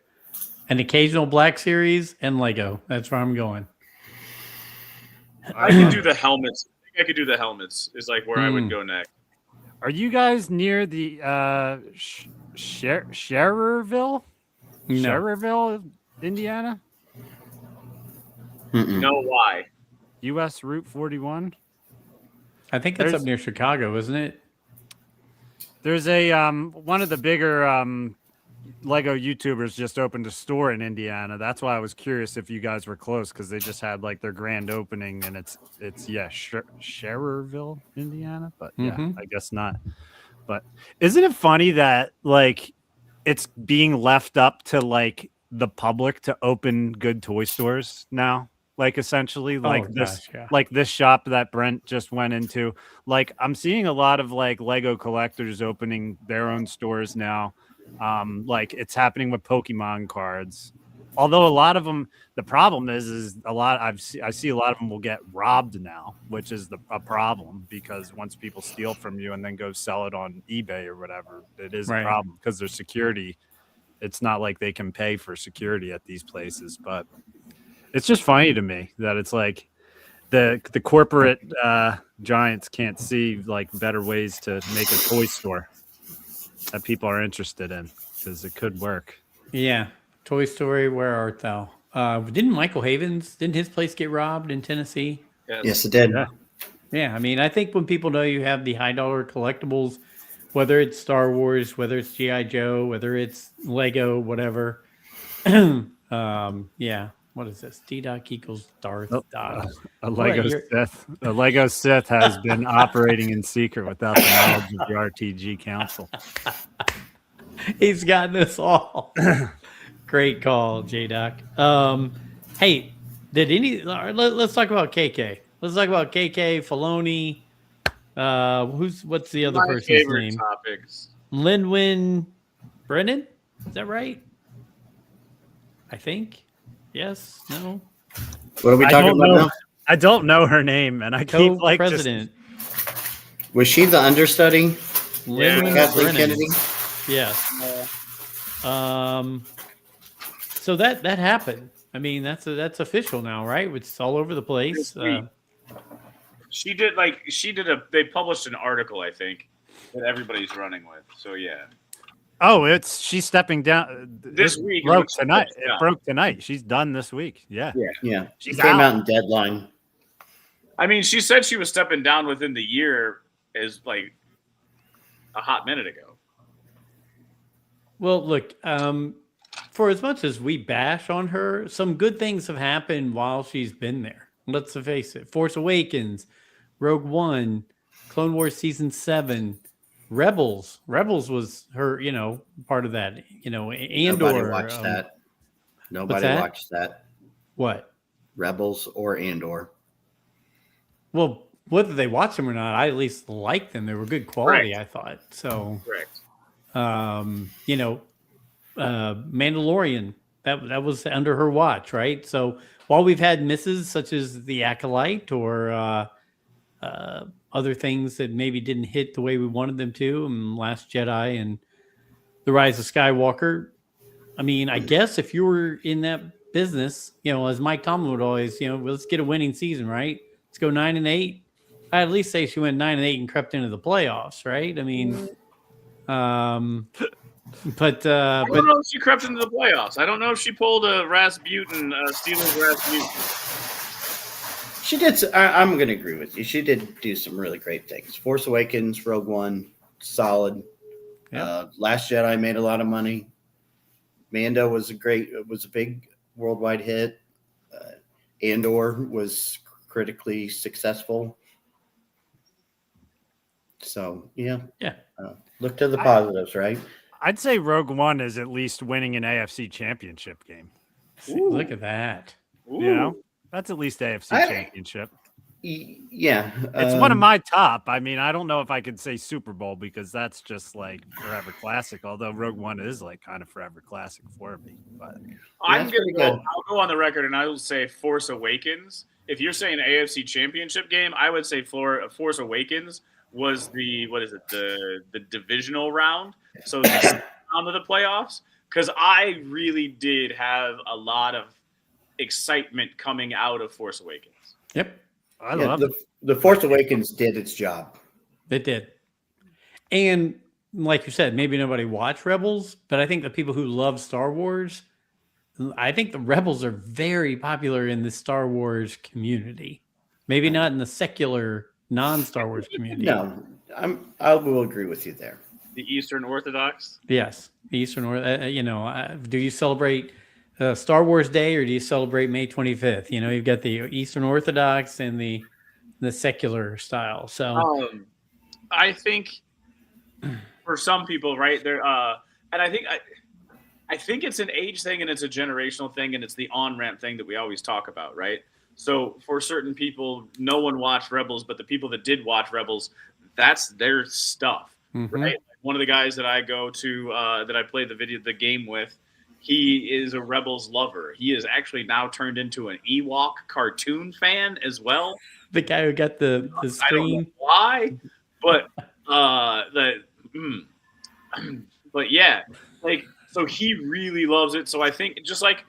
An occasional Black Series and Lego. That's where I'm going. I can do the helmets. I think I could do the helmets is like where I would go next. Are you guys near the Schererville? No. Schererville, Indiana? Mm-mm. No, why? US Route 41? I think that's There's- up near Chicago, isn't it? There's a one of the bigger Lego YouTubers just opened a store in Indiana. That's why I was curious if you guys were close because they just had like their grand opening and it's Schererville, Indiana. But yeah, I guess not. But isn't it funny that like it's being left up to like the public to open good toy stores now? Like essentially like like this shop that Brent just went into. Like I'm seeing a lot of like Lego collectors opening their own stores now. Like it's happening with Pokemon cards. Although a lot of them, the problem is a lot. I see a lot of them will get robbed now, which is a problem because once people steal from you and then go sell it on eBay or whatever, it is a problem because there's security. It's not like they can pay for security at these places, but it's just funny to me that it's like the corporate giants can't see like better ways to make a toy store that people are interested in because it could work. Yeah. Toy Story, where art thou? Didn't Michael Havens, didn't his place get robbed in Tennessee? Yes, it did. Yeah. I mean, I think when people know you have the high dollar collectibles, whether it's Star Wars, whether it's G.I. Joe, whether it's Lego, whatever. Yeah. What is this? D-Doc equals Darth Doc. A Lego Sith has been operating in secret without the knowledge of the RTG Council. He's got this all. Great call, J-Doc. Hey, let's talk about KK. Let's talk about KK, Filoni. What's the other person's favorite name? Topics. Lynwyn Brennan? Is that right? I think. Yes? No? What are we talking about now? I don't know her name, and I keep like president. Was she the understudy? Lynwyn Kathleen Brennan. Kennedy? Yes. So that happened. I mean, that's official now, right? It's all over the place. They published an article, I think, that everybody's running with. So yeah. Oh, she's stepping down this week. Broke tonight. It broke tonight. She's done this week. Yeah. She came out in Deadline. I mean, she said she was stepping down within the year, as like a hot minute ago. Well, look, for as much as we bash on her, some good things have happened while she's been there. Let's face it. Force Awakens, Rogue One, Clone Wars Season 7, Rebels. Rebels was her, part of that, Andor. Nobody watched that. Nobody watched that. What? Rebels or Andor. Well, whether they watched them or not, I at least liked them. They were good quality, Correct. I thought. So, Correct. Mandalorian, that was under her watch, right? So while we've had misses such as The Acolyte or other things that maybe didn't hit the way we wanted them to, and Last Jedi and The Rise of Skywalker, I mean, I guess if you were in that business, as Mike Tomlin would always, let's get a winning season, right? Let's go 9-8. I'd at least say she went 9-8 and crept into the playoffs, right? I mean, I don't know if she crept into the playoffs. I don't know if she pulled a Rasputin, Steelers Rasputin. She did. I'm going to agree with you. She did do some really great things. Force Awakens, Rogue One, solid. Yeah. Last Jedi made a lot of money. Mando was a big worldwide hit. Andor was critically successful. So yeah, look to the positives, right? I'd say Rogue One is at least winning an AFC championship game. See, look at that. You know, that's at least AFC championship. Yeah, It's one of my top. I mean, I don't know if I could say Super Bowl because that's just like forever classic. Although Rogue One is like kind of forever classic for me. But I'll go on the record and I will say Force Awakens. If you're saying AFC Championship game, I would say Force Awakens was the divisional round, so the round of the playoffs. Because I really did have a lot of excitement coming out of Force Awakens. Yep. I love it. The Force Awakens did its job. It did. And like you said, maybe nobody watched Rebels, but I think the people who love Star Wars, I think the Rebels are very popular in the Star Wars community. Maybe not in the secular non-Star Wars community. No, I will agree with you there. The Eastern Orthodox? Yes. The Eastern do you celebrate Star Wars Day or do you celebrate May 25th? You know, you've got the Eastern Orthodox and the secular style. So I think for some people, right there, and I think it's an age thing and it's a generational thing and it's the on-ramp thing that we always talk about, right? So for certain people, no one watched Rebels, but the people that did watch Rebels, that's their stuff, right? One of the guys that I go to, that I play the game with, he is a Rebels lover. He is actually now turned into an Ewok cartoon fan as well. The guy who got the screen. I don't know why, but but yeah, like, so he really loves it. So I think just like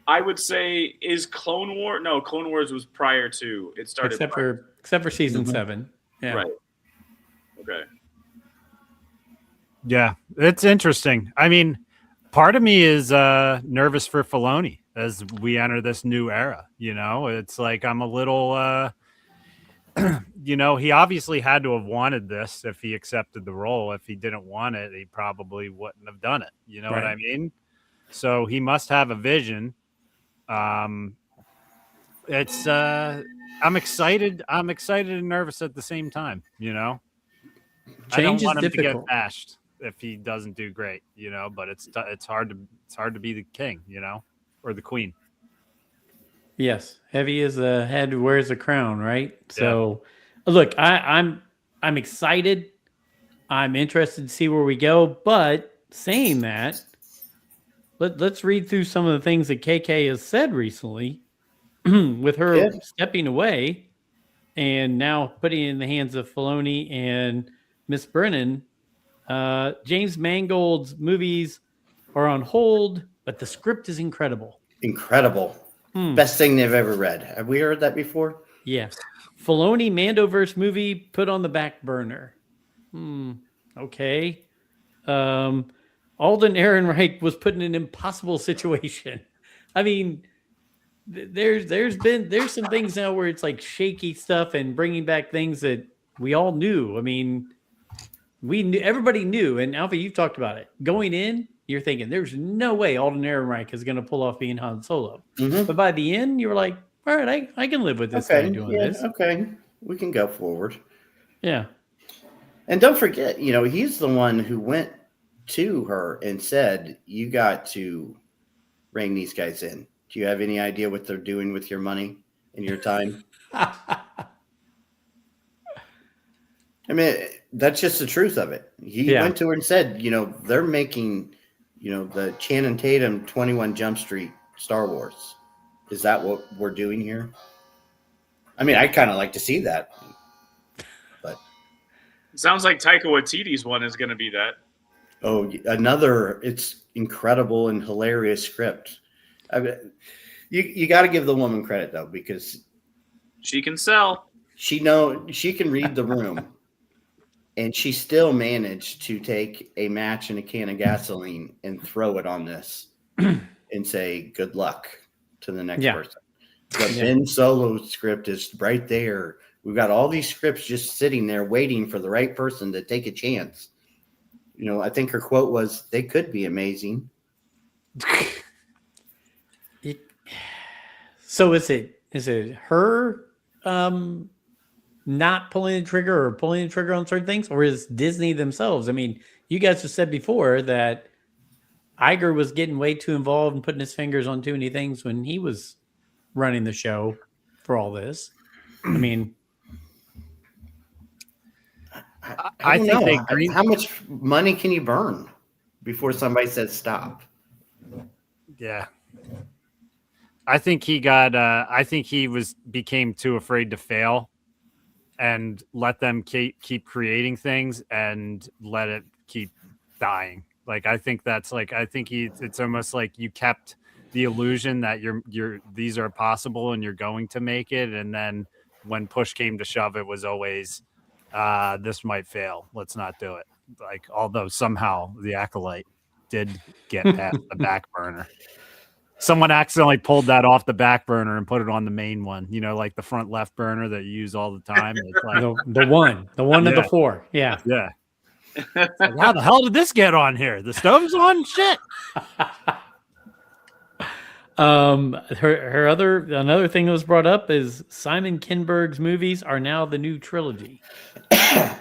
I would say, is Clone Wars? No, Clone Wars was prior to it started. Except for season 7. Yeah. Right. Okay. Yeah, it's interesting. I mean, part of me is nervous for Filoni as we enter this new era. You know, it's like I'm a little, you know, he obviously had to have wanted this if he accepted the role. If he didn't want it, he probably wouldn't have done it. You know what I mean? So he must have a vision. I'm excited. I'm excited and nervous at the same time. You know, Change I don't want is him difficult. to get bashed if he doesn't do great, you know, but it's hard to be the king, you know, or the queen. Yes, heavy as the head wears a crown, right? Yeah. So, look, I'm excited. I'm interested to see where we go. But saying that, let's read through some of the things that KK has said recently, with her stepping away, and now putting it in the hands of Filoni and Miss Brennan. James Mangold's movies are on hold, but the script is incredible. Incredible. Best thing they've ever read. Have we heard that before? Yes. Filoni Mandoverse movie put on the back burner. Okay. Alden Ehrenreich was put in an impossible situation. I mean, there's some things now where it's like shaky stuff and bringing back things that we all knew. I mean, everybody knew, and Alpha, you've talked about it. Going in, you're thinking there's no way Alden Ehrenreich is going to pull off being Han Solo. But by the end, you were like, all right, I can live with this guy doing this. Okay, we can go forward. Yeah. And don't forget, you know, he's the one who went to her and said, you got to rein these guys in. Do you have any idea what they're doing with your money and your time? I mean, that's just the truth of it. He went to her and said, you know, they're making, you know, the Channing Tatum 21 Jump Street Star Wars. Is that what we're doing here? I mean, I kind of like to see that. But it sounds like Taika Waititi's one is going to be that. Oh, it's incredible and hilarious script. I mean, you got to give the woman credit, though, because she can sell. She can read the room. And she still managed to take a match and a can of gasoline and throw it on this and say, good luck to the next person. The Ben Solo script is right there. We've got all these scripts just sitting there waiting for the right person to take a chance. You know, I think her quote was, they could be amazing. So is it her not pulling the trigger or pulling the trigger on certain things, or is Disney themselves? I mean, you guys have said before that Iger was getting way too involved and putting his fingers on too many things when he was running the show for all this. I mean, I don't think know. they How much money can you burn before somebody says stop? Yeah. I think he got I think he became too afraid to fail and let them keep creating things and let it keep dying. Like I think that's like it's almost like you kept the illusion that these are possible and you're going to make it, and then when push came to shove, it was always this might fail. Let's not do it. Like although somehow the Acolyte did get past the back burner. Someone accidentally pulled that off the back burner and put it on the main one, like the front left burner that you use all the time. It's like, the one of the four. Yeah. Yeah. Like, how the hell did this get on here? The stove's on? Shit. Another thing that was brought up is Simon Kinberg's movies are now the new trilogy. I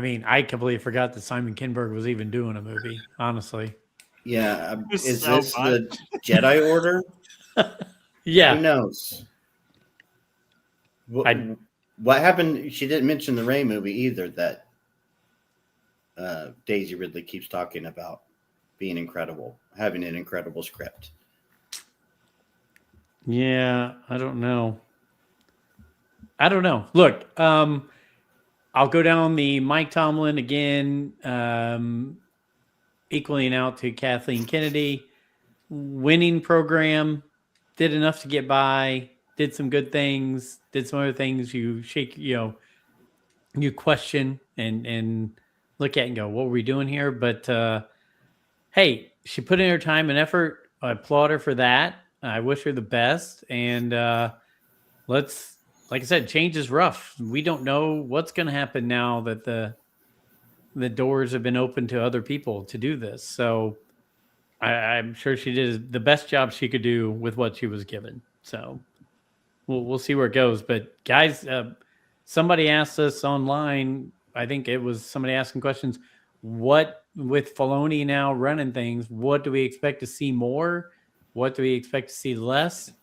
mean, I completely forgot that Simon Kinberg was even doing a movie, honestly. Yeah. Is So this much. the Jedi Order? Yeah. Who knows? What happened? She didn't mention the Rey movie either that Daisy Ridley keeps talking about being incredible, having an incredible script. Yeah, I don't know. Look, I'll go down the Mike Tomlin again, equaling out to Kathleen Kennedy. Winning program, did enough to get by, did some good things, did some other things you question and look at and go, what were we doing here? But hey, she put in her time and effort. I applaud her for that. I wish her the best. And like I said, change is rough. We don't know what's going to happen now that the doors have been opened to other people to do this. So I'm sure she did the best job she could do with what she was given. So we'll see where it goes. But guys, somebody asked us online. I think it was somebody asking questions. What with Filoni now running things? What do we expect to see more? What do we expect to see less?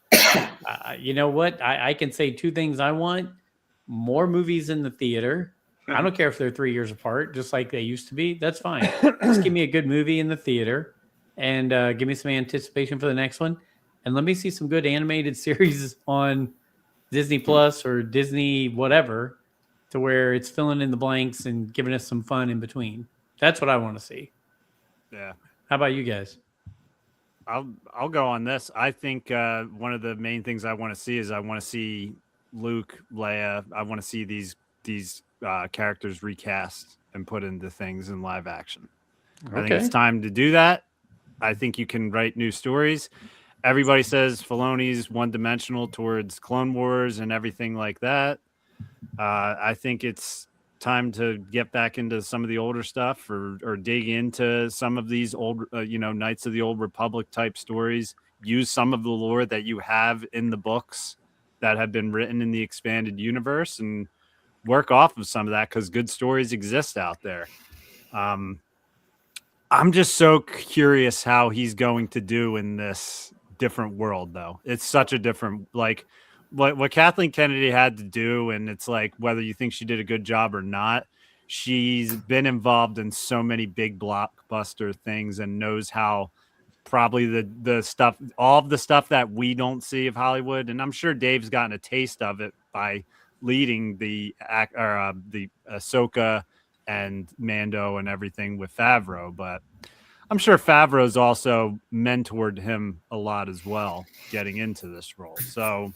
You know what? I can say two things I want: more movies in the theater. I don't care if they're 3 years apart, just like they used to be. That's fine. Just give me a good movie in the theater and give me some anticipation for the next one. And let me see some good animated series on Disney Plus or Disney whatever, to where it's filling in the blanks and giving us some fun in between. That's what I want to see. Yeah. How about you guys? I'll go on this. I think one of the main things I want to see is I want to see Luke, Leia. I want to see these characters recast and put into things in live action. I think it's time to do that. I think you can write new stories. Everybody says Filoni's one-dimensional towards Clone Wars and everything like that. I think it's time to get back into some of the older stuff or dig into some of these old, Knights of the Old Republic type stories. Use some of the lore that you have in the books that have been written in the expanded universe and work off of some of that, because good stories exist out there. I'm just so curious how he's going to do in this different world, though. It's such a different, like, what Kathleen Kennedy had to do, and it's like whether you think she did a good job or not, she's been involved in so many big blockbuster things and knows how probably the stuff, all of the stuff that we don't see of Hollywood, and I'm sure Dave's gotten a taste of it by leading the Ahsoka and Mando and everything with Favreau, but I'm sure Favreau's also mentored him a lot as well, getting into this role. So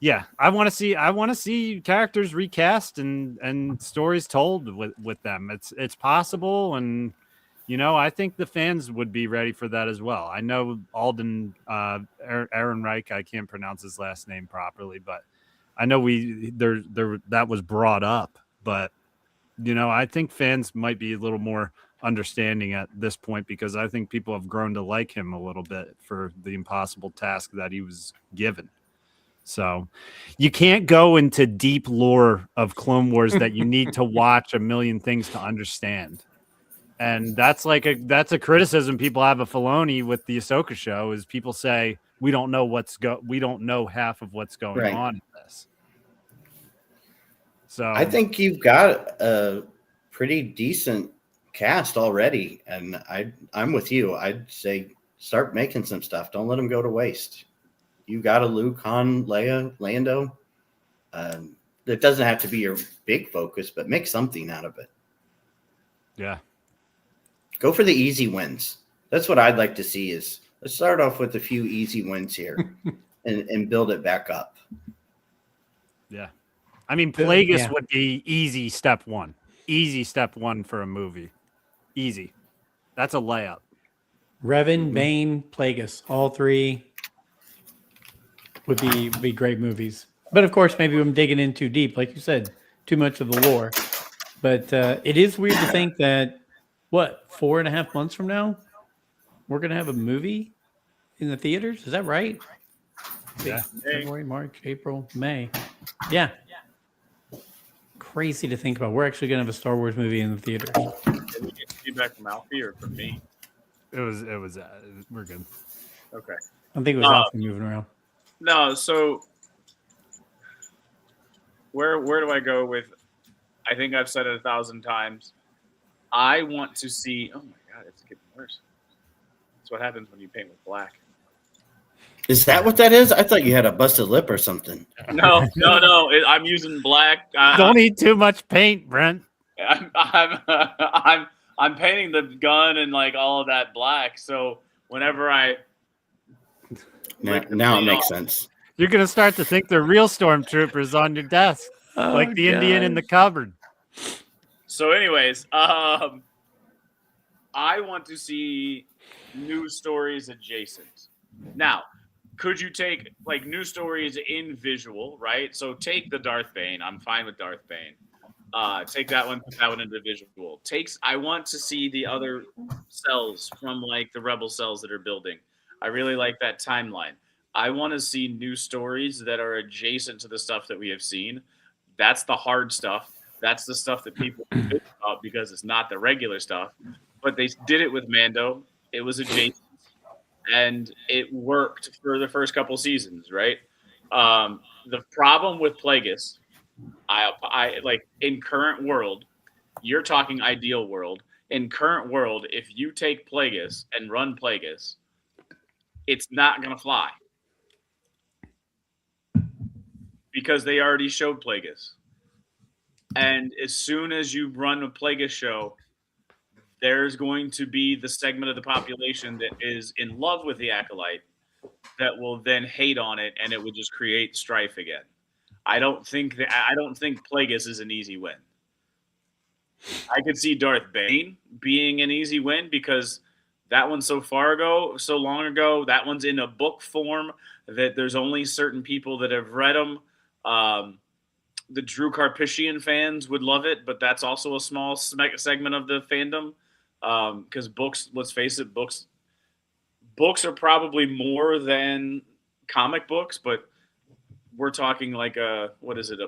yeah, I want to see characters recast and stories told with them. It's possible, and I think the fans would be ready for that as well. I know Alden Aaron Reich, I can't pronounce his last name properly, but I know that was brought up, but I think fans might be a little more understanding at this point, because I think people have grown to like him a little bit for the impossible task that he was given. So you can't go into deep lore of Clone Wars that you need to watch a million things to understand. And that's a criticism people have of Filoni with the Ahsoka show, is people say we don't know half of what's going on in this. So I think you've got a pretty decent cast already, and I'm with you. I'd say start making some stuff. Don't let them go to waste. You got a Luke, Han, Leia, Lando. It doesn't have to be your big focus, but make something out of it. Yeah. Go for the easy wins. That's what I'd like to see. Is let's start off with a few easy wins here and build it back up. Yeah. I mean, Plagueis would be easy step one. Easy step one for a movie. Easy. That's a layup. Revan, Bane, Plagueis, all three would be great movies. But of course, maybe I'm digging in too deep, like you said, too much of the lore. But it is weird to think that 4.5 months from now, we're gonna have a movie in the theaters. Is that right? Yeah. February, March, April, May. Yeah. Crazy to think about. We're actually gonna have a Star Wars movie in the theaters. Did we get feedback from Alfie or from me? It was we're good. Okay. I think it was Alfie moving around. No, so where do I go with? I think I've said it 1,000 times. I want to see. Oh my God, it's getting worse. That's what happens when you paint with black. Is that what that is? I thought you had a busted lip or something. No. I'm using black. Don't eat too much paint, Brent. I'm painting the gun and like all of that black. So whenever I Now it makes sense. You're gonna start to think they're real stormtroopers on your desk, like the Indian in the cupboard. So, anyways, I want to see news stories adjacent. Now, could you take like news stories in visual, right? So take the Darth Bane. I'm fine with Darth Bane. Take that one, put that one into visual. I want to see the other cells from like the Rebel cells that are building. I really like that timeline. I want to see news stories that are adjacent to the stuff that we have seen. That's the hard stuff. That's the stuff that people think about because it's not the regular stuff. But they did it with Mando. It was adjacent. And it worked for the first couple seasons, right? The problem with Plagueis, I like in current world, you're talking ideal world. In current world, if you take Plagueis and run Plagueis, it's not going to fly. Because they already showed Plagueis. And as soon as you run a Plagueis show, there's going to be the segment of the population that is in love with the Acolyte that will then hate on it, and it would just create strife again. I don't think Plagueis is an easy win. I could see Darth Bane being an easy win because that one's so long ago. That one's in a book form that there's only certain people that have read them. The Drew Carpishian fans would love it, but that's also a small segment of the fandom. Because books, let's face it, books are probably more than comic books, but we're talking like a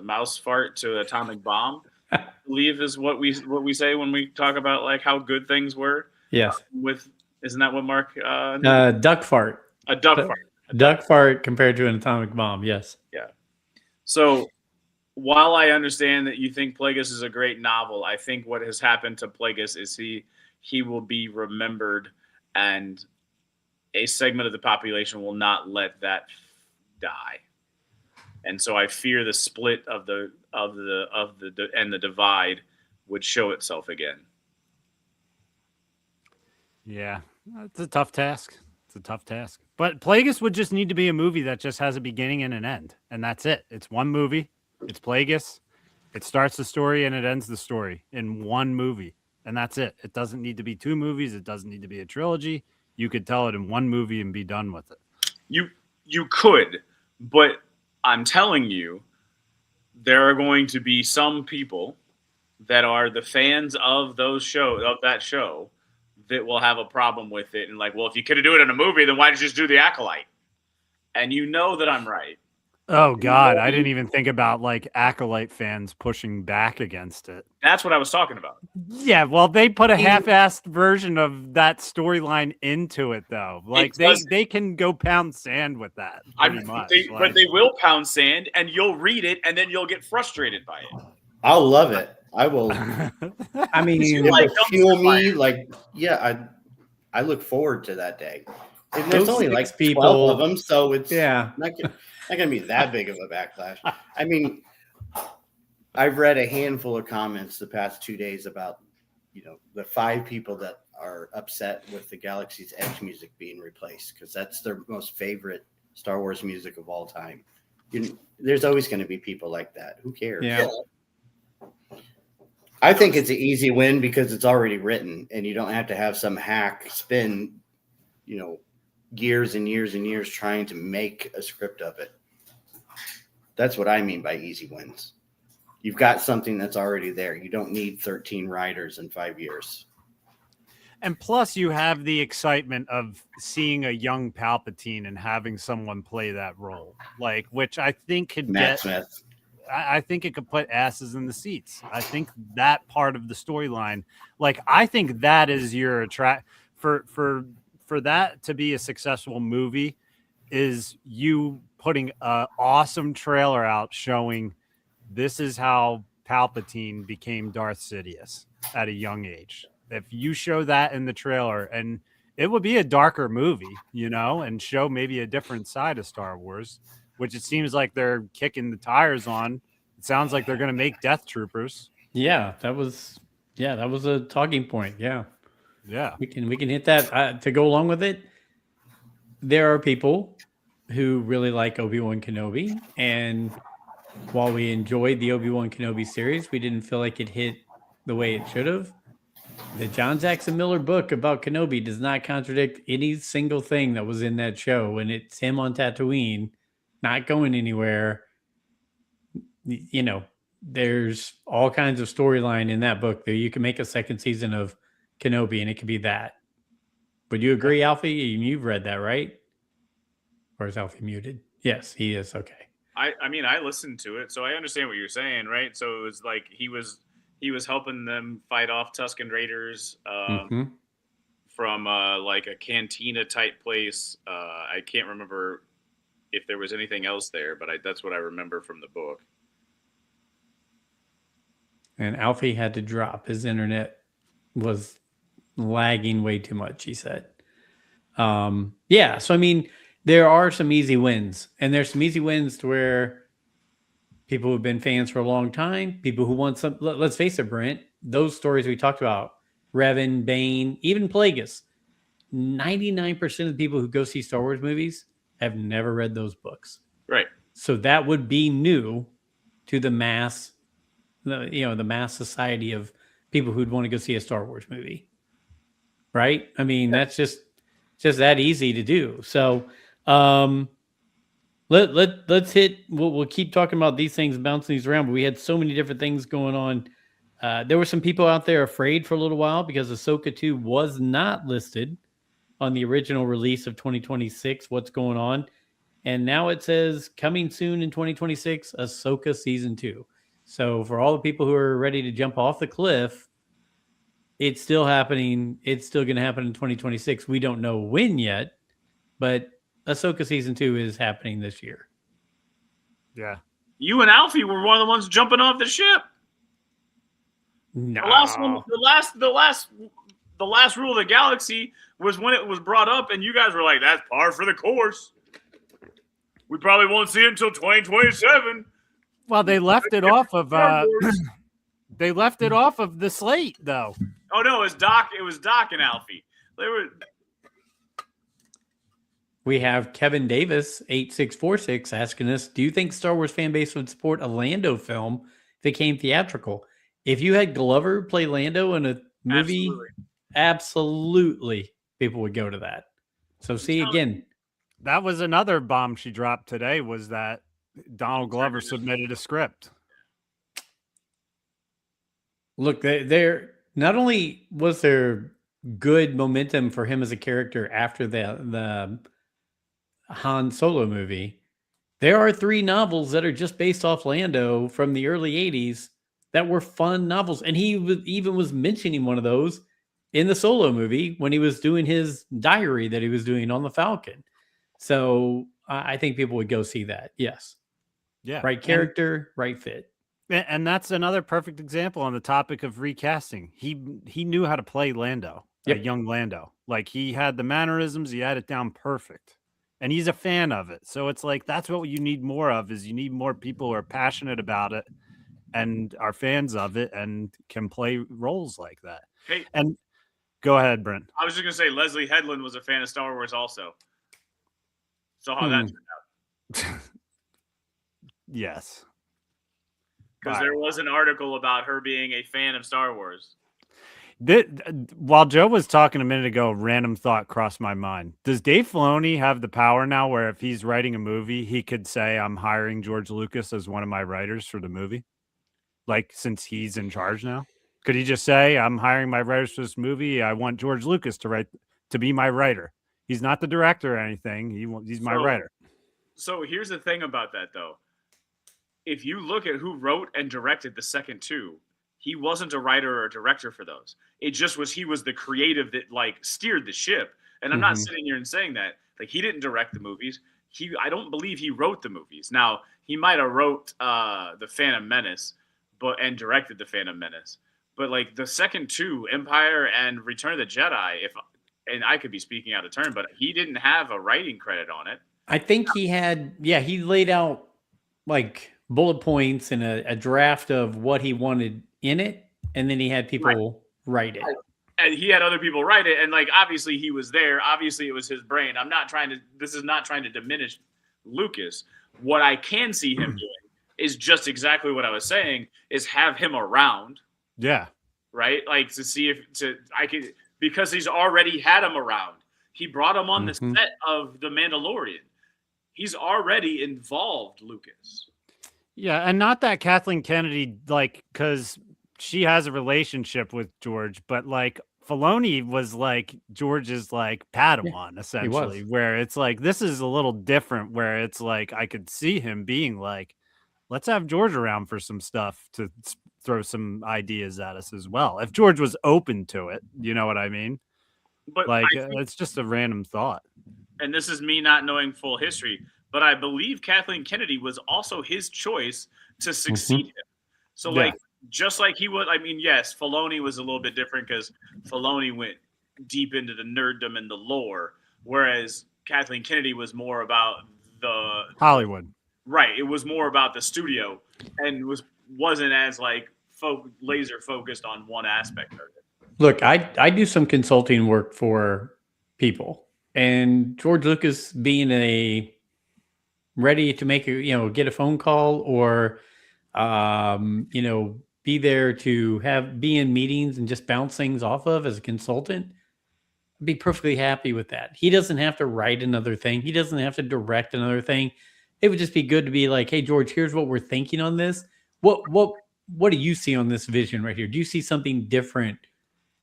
mouse fart to an atomic bomb, I believe is what we say when we talk about like how good things were. Yes. Isn't that what Mark? Duck fart. A duck fart. Duck fart compared to an atomic bomb. Yes. Yeah. So while I understand that you think Plagueis is a great novel, I think what has happened to Plagueis is he will be remembered, and a segment of the population will not let that die. And so I fear the split of the divide would show itself again. Yeah, it's a tough task. But Plagueis would just need to be a movie that just has a beginning and an end, and that's it. It's one movie. It's Plagueis. It starts the story and it ends the story in one movie, and that's it. It doesn't need to be two movies. It doesn't need to be a trilogy. You could tell it in one movie and be done with it. You could, but I'm telling you, there are going to be some people that are the fans of that show that will have a problem with it and like, well, if you could do it in a movie, then why did you just do The Acolyte? And you know that I'm right. Oh God, I didn't even think about like Acolyte fans pushing back against it. That's what I was talking about. Yeah, well, they put a half-assed version of that storyline into it, though. Like they can go pound sand with that pretty much. But they will pound sand, and you'll read it, and then you'll get frustrated by it. I'll love it. I will. I mean, It will fuel me. Like, yeah, I look forward to that day. And there's only like 12 of them, so it's not gonna be that big of a backlash. I mean, I've read a handful of comments the past 2 days about, the 5 people that are upset with the Galaxy's Edge music being replaced because that's their most favorite Star Wars music of all time. There's always going to be people like that. Who cares? Yeah. I think it's an easy win because it's already written and you don't have to have some hack spend, years and years and years trying to make a script of it. That's what I mean by easy wins. You've got something that's already there. You don't need 13 writers in 5 years. And plus you have the excitement of seeing a young Palpatine and having someone play that role, like, which I think could Matt Smith. I think it could put asses in the seats. I think that part of the storyline, like, I think that is your for that to be a successful movie is you putting an awesome trailer out showing this is how Palpatine became Darth Sidious at a young age. If you show that in the trailer, and it would be a darker movie, and show maybe a different side of Star Wars, which it seems like they're kicking the tires on. It sounds like they're going to make Death Troopers. Yeah, that was a talking point. Yeah. Yeah. We can hit that to go along with it. There are people who really like Obi-Wan Kenobi, and while we enjoyed the Obi-Wan Kenobi series, we didn't feel like it hit the way it should have. The John Jackson Miller book about Kenobi does not contradict any single thing that was in that show, and it's him on Tatooine, not going anywhere. There's all kinds of storyline in that book that you can make a second season of Kenobi, and it could be that. Would you agree, Alfie? You've read that, right? Or is Alfie muted? Yes, he is. Okay. I mean, I listened to it, so I understand what you're saying, right? So it was like he was helping them fight off Tusken Raiders from like a cantina type place. I can't remember if there was anything else there, but that's what I remember from the book. And Alfie had to drop. His internet was lagging way too much, he said. Yeah, so I mean, there are some easy wins, and there's some easy wins to where people who've been fans for a long time, people who want some, let's face it, Brent, those stories we talked about, Revan, Bane, even Plagueis, 99% of the people who go see Star Wars movies have never read those books. Right. So that would be new to the mass, the mass society of people who'd want to go see a Star Wars movie. Right? I mean, that's just that easy to do. So let's hit, we'll keep talking about these things, bouncing these around, but we had so many different things going on. There were some people out there afraid for a little while because Ahsoka 2 was not listed on the original release of 2026. What's going on? And now it says coming soon in 2026, Ahsoka season 2. So for all the people who are ready to jump off the cliff, it's still happening. It's still going to happen in 2026. We don't know when yet, but Ahsoka season 2 is happening this year. Yeah. You and Alfie were one of the ones jumping off the ship. No. The last rule of the galaxy was when it was brought up, and you guys were like, "That's par for the course. We probably won't see it until 2027." Well, they left it off of they left it off of the slate, though. Oh no, it was Doc and Alfie. They were. We have Kevin Davis 8646 asking us, do you think Star Wars fan base would support a Lando film if it came theatrical? If you had Glover play Lando in a movie, absolutely people would go to that. So see, again, that was another bomb she dropped today, was that Donald Glover submitted a script. Look, there not only was there good momentum for him as a character after the Han Solo movie, there are 3 novels that are just based off Lando from the early 80s that were fun novels, and he even was mentioning one of those in the Solo movie when he was doing his diary that he was doing on the Falcon. So I think people would go see that. Yes, Yeah. right character, right fit. And that's another perfect example on the topic of recasting. He knew how to play Lando, a young Lando. Like, he had the mannerisms, he had it down perfect. And he's a fan of it. So it's like, that's what you need more of, is you need more people who are passionate about it and are fans of it and can play roles like that. Hey, and go ahead, Brent. I was just gonna say Leslie Headland was a fan of Star Wars also. So how that turned out. Yes. Because there was an article about her being a fan of Star Wars. While Joe was talking a minute ago, random thought crossed my mind. Does Dave Filoni have the power now where if he's writing a movie, he could say, I'm hiring George Lucas as one of my writers for the movie? Like, since he's in charge now? Could he just say, I'm hiring my writers for this movie. I want George Lucas to be my writer. He's not the director or anything. He's my writer. So here's the thing about that, though. If you look at who wrote and directed the second 2, he wasn't a writer or a director for those. It just was, he was the creative that like steered the ship. And I'm not sitting here and saying that. Like, he didn't direct the movies. I don't believe he wrote the movies. Now, he might have wrote The Phantom Menace and directed The Phantom Menace. But like the second 2, Empire and Return of the Jedi, and I could be speaking out of turn, but he didn't have a writing credit on it. I think he had, he laid out like bullet points and a draft of what he wanted in it, and then he had people write it. And he had other people write it, and like obviously he was there. Obviously it was his brain. This is not trying to diminish Lucas. What I can see him doing is just exactly what I was saying, is have him around. Yeah. Right? Like to see because he's already had him around. He brought him on the set of The Mandalorian. He's already involved Lucas. Yeah, and not that Kathleen Kennedy, like, because she has a relationship with George, but like Filoni was like George's like Padawan, essentially, where it's like, this is a little different, where it's like, I could see him being like, let's have George around for some stuff to throw some ideas at us as well. If George was open to it, you know what I mean? But like, it's just a random thought. And this is me not knowing full history, but I believe Kathleen Kennedy was also his choice to succeed him. So like, just like he was, I mean, yes, Filoni was a little bit different because Filoni went deep into the nerddom and the lore, whereas Kathleen Kennedy was more about the Hollywood. Right. It was more about the studio and wasn't as like laser focused on one aspect of it. Look, I do some consulting work for people, and George Lucas being ready to make get a phone call or be there to be in meetings and just bounce things off of as a consultant, I'd be perfectly happy with that. He doesn't have to write another thing. He doesn't have to direct another thing. It would just be good to be like, hey, George, here's what we're thinking on this. What do you see on this vision right here? Do you see something different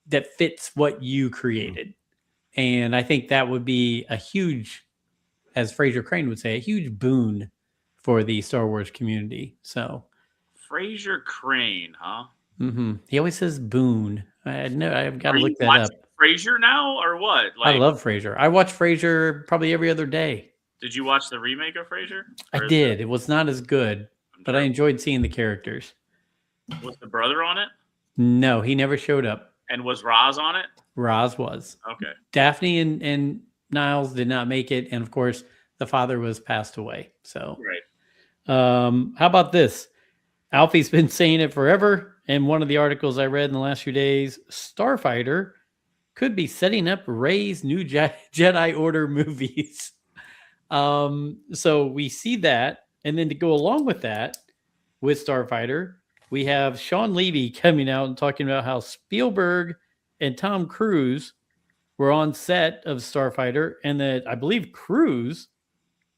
that fits what you created? And I think that would be a huge, as Fraser Crane would say, a huge boon for the Star Wars community. So Fraser Crane, huh? He always says boon. I've got to look that up. Fraser now or what? I love Fraser. I watch Fraser probably every other day. Did you watch the remake of Frasier? I did. It was not as good, but I enjoyed seeing the characters. Was the brother on it? No, he never showed up. And was Roz on it? Roz was. Okay. Daphne and Niles did not make it, and of course, the father was passed away. So, right. How about this? Alfie's been saying it forever. And one of the articles I read in the last few days, Starfighter could be setting up Rey's new Jedi Order movies. So we see that, and then to go along with that, with Starfighter, we have Sean Levy coming out and talking about how Spielberg and Tom Cruise were on set of Starfighter, and that I believe Cruise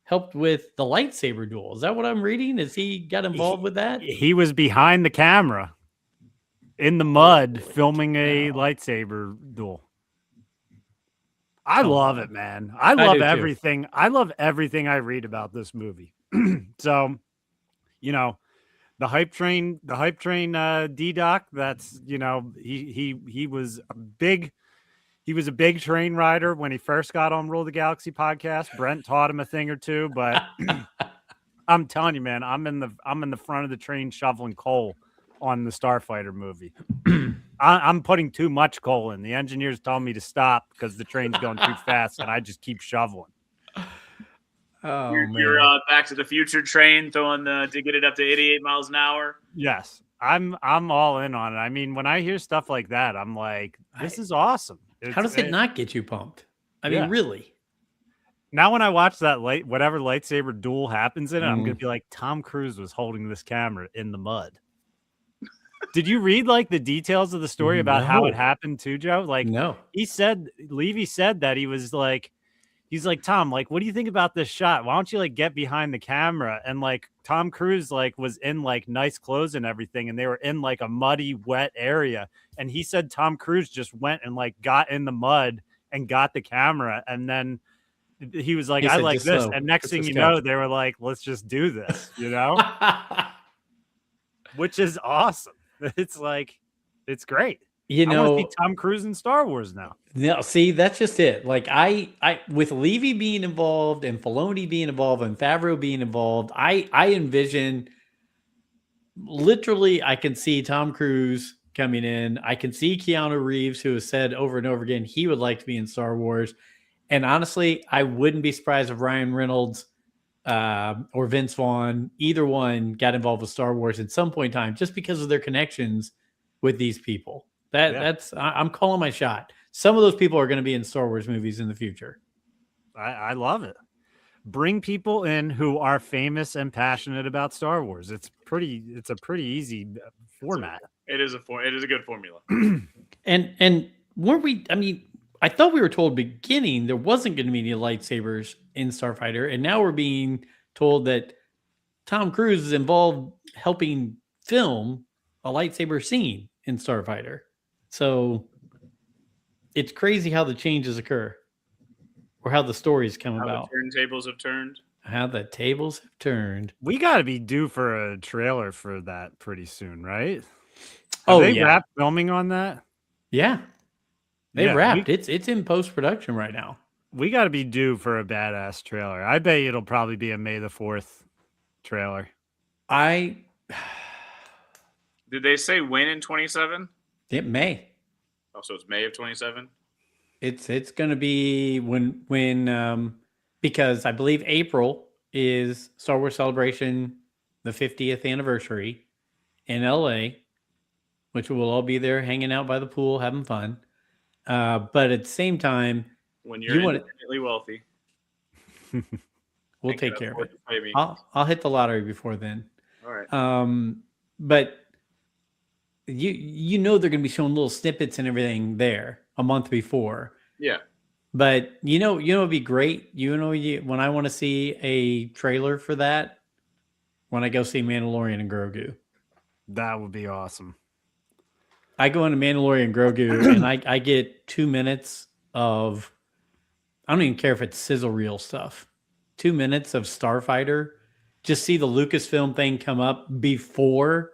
helped with the lightsaber duel. Is that what I'm reading? Is he got involved with that? He was behind the camera in the mud filming a lightsaber duel. I love it, man. I love do too. everything. I love everything I read about this movie. So, you know, the hype train D-Doc, that's, you know, he was a big train rider when he first got on Rule the Galaxy podcast. Brent taught him a thing or two, but I'm telling you, man, I'm in the front of the train shoveling coal on the Starfighter movie. I'm putting too much coal in. The engineers told me to stop because the train's going too fast, and I just keep shoveling. Oh You're Back to the Future train throwing to get it up to 88 miles an hour. Yes, I'm all in on it. I mean, when I hear stuff like that, I'm like, this is awesome. How does it not get you pumped? I mean, really? Now, when I watch that whatever lightsaber duel happens in it, I'm gonna be like, Tom Cruise was holding this camera in the mud. Did you read like the details of the story about how it happened too, Joe? Like, no. Levy said that he's like, Tom, like, what do you think about this shot? Why don't you like get behind the camera? And like Tom Cruise like was in like nice clothes and everything, and they were in like a muddy, wet area. And he said Tom Cruise just went and like got in the mud and got the camera, and then he was like, I like this. And next thing you know, they were like, let's just do this, you know? Which is awesome. It's like, it's great. You know, I want to see Tom Cruise in Star Wars now. No, see, that's just it. Like I with Levy being involved and Filoni being involved and Favreau being involved, I envision literally I can see Tom Cruise coming in. I can see Keanu Reeves, who has said over and over again he would like to be in Star Wars. And honestly, I wouldn't be surprised if Ryan Reynolds or Vince Vaughn, either one, got involved with Star Wars at some point in time, just because of their connections with these people. I'm calling my shot. Some of those people are going to be in Star Wars movies in the future. I love it. Bring people in who are famous and passionate about Star Wars. It's a pretty easy format. It is a good formula. And weren't we? I mean, I thought we were told beginning there wasn't going to be any lightsabers in Starfighter, and now we're being told that Tom Cruise is involved helping film a lightsaber scene in Starfighter. So it's crazy how the changes occur, or how the stories come about. The turntables have turned. How the tables have turned. We got to be due for a trailer for that pretty soon, right? Have they wrapped filming on that? Yeah. They wrapped. It's in post-production right now. We got to be due for a badass trailer. I bet it'll probably be a May the 4th trailer. Did they say when in 27? It may. Oh, so it's May of 27? It's going to be when because I believe April is Star Wars Celebration, the 50th anniversary in LA, which we'll all be there hanging out by the pool, having fun. But at the same time, when you're independently wealthy, we'll take care of it. I'll hit the lottery before then. All right. But you know they're going to be showing little snippets and everything there a month before. Yeah. But it'd be great. When I want to see a trailer for that, when I go see Mandalorian and Grogu. That would be awesome. I go into Mandalorian and Grogu and I get 2 minutes of, I don't even care if it's sizzle reel stuff. 2 minutes of Starfighter. Just see the Lucasfilm thing come up before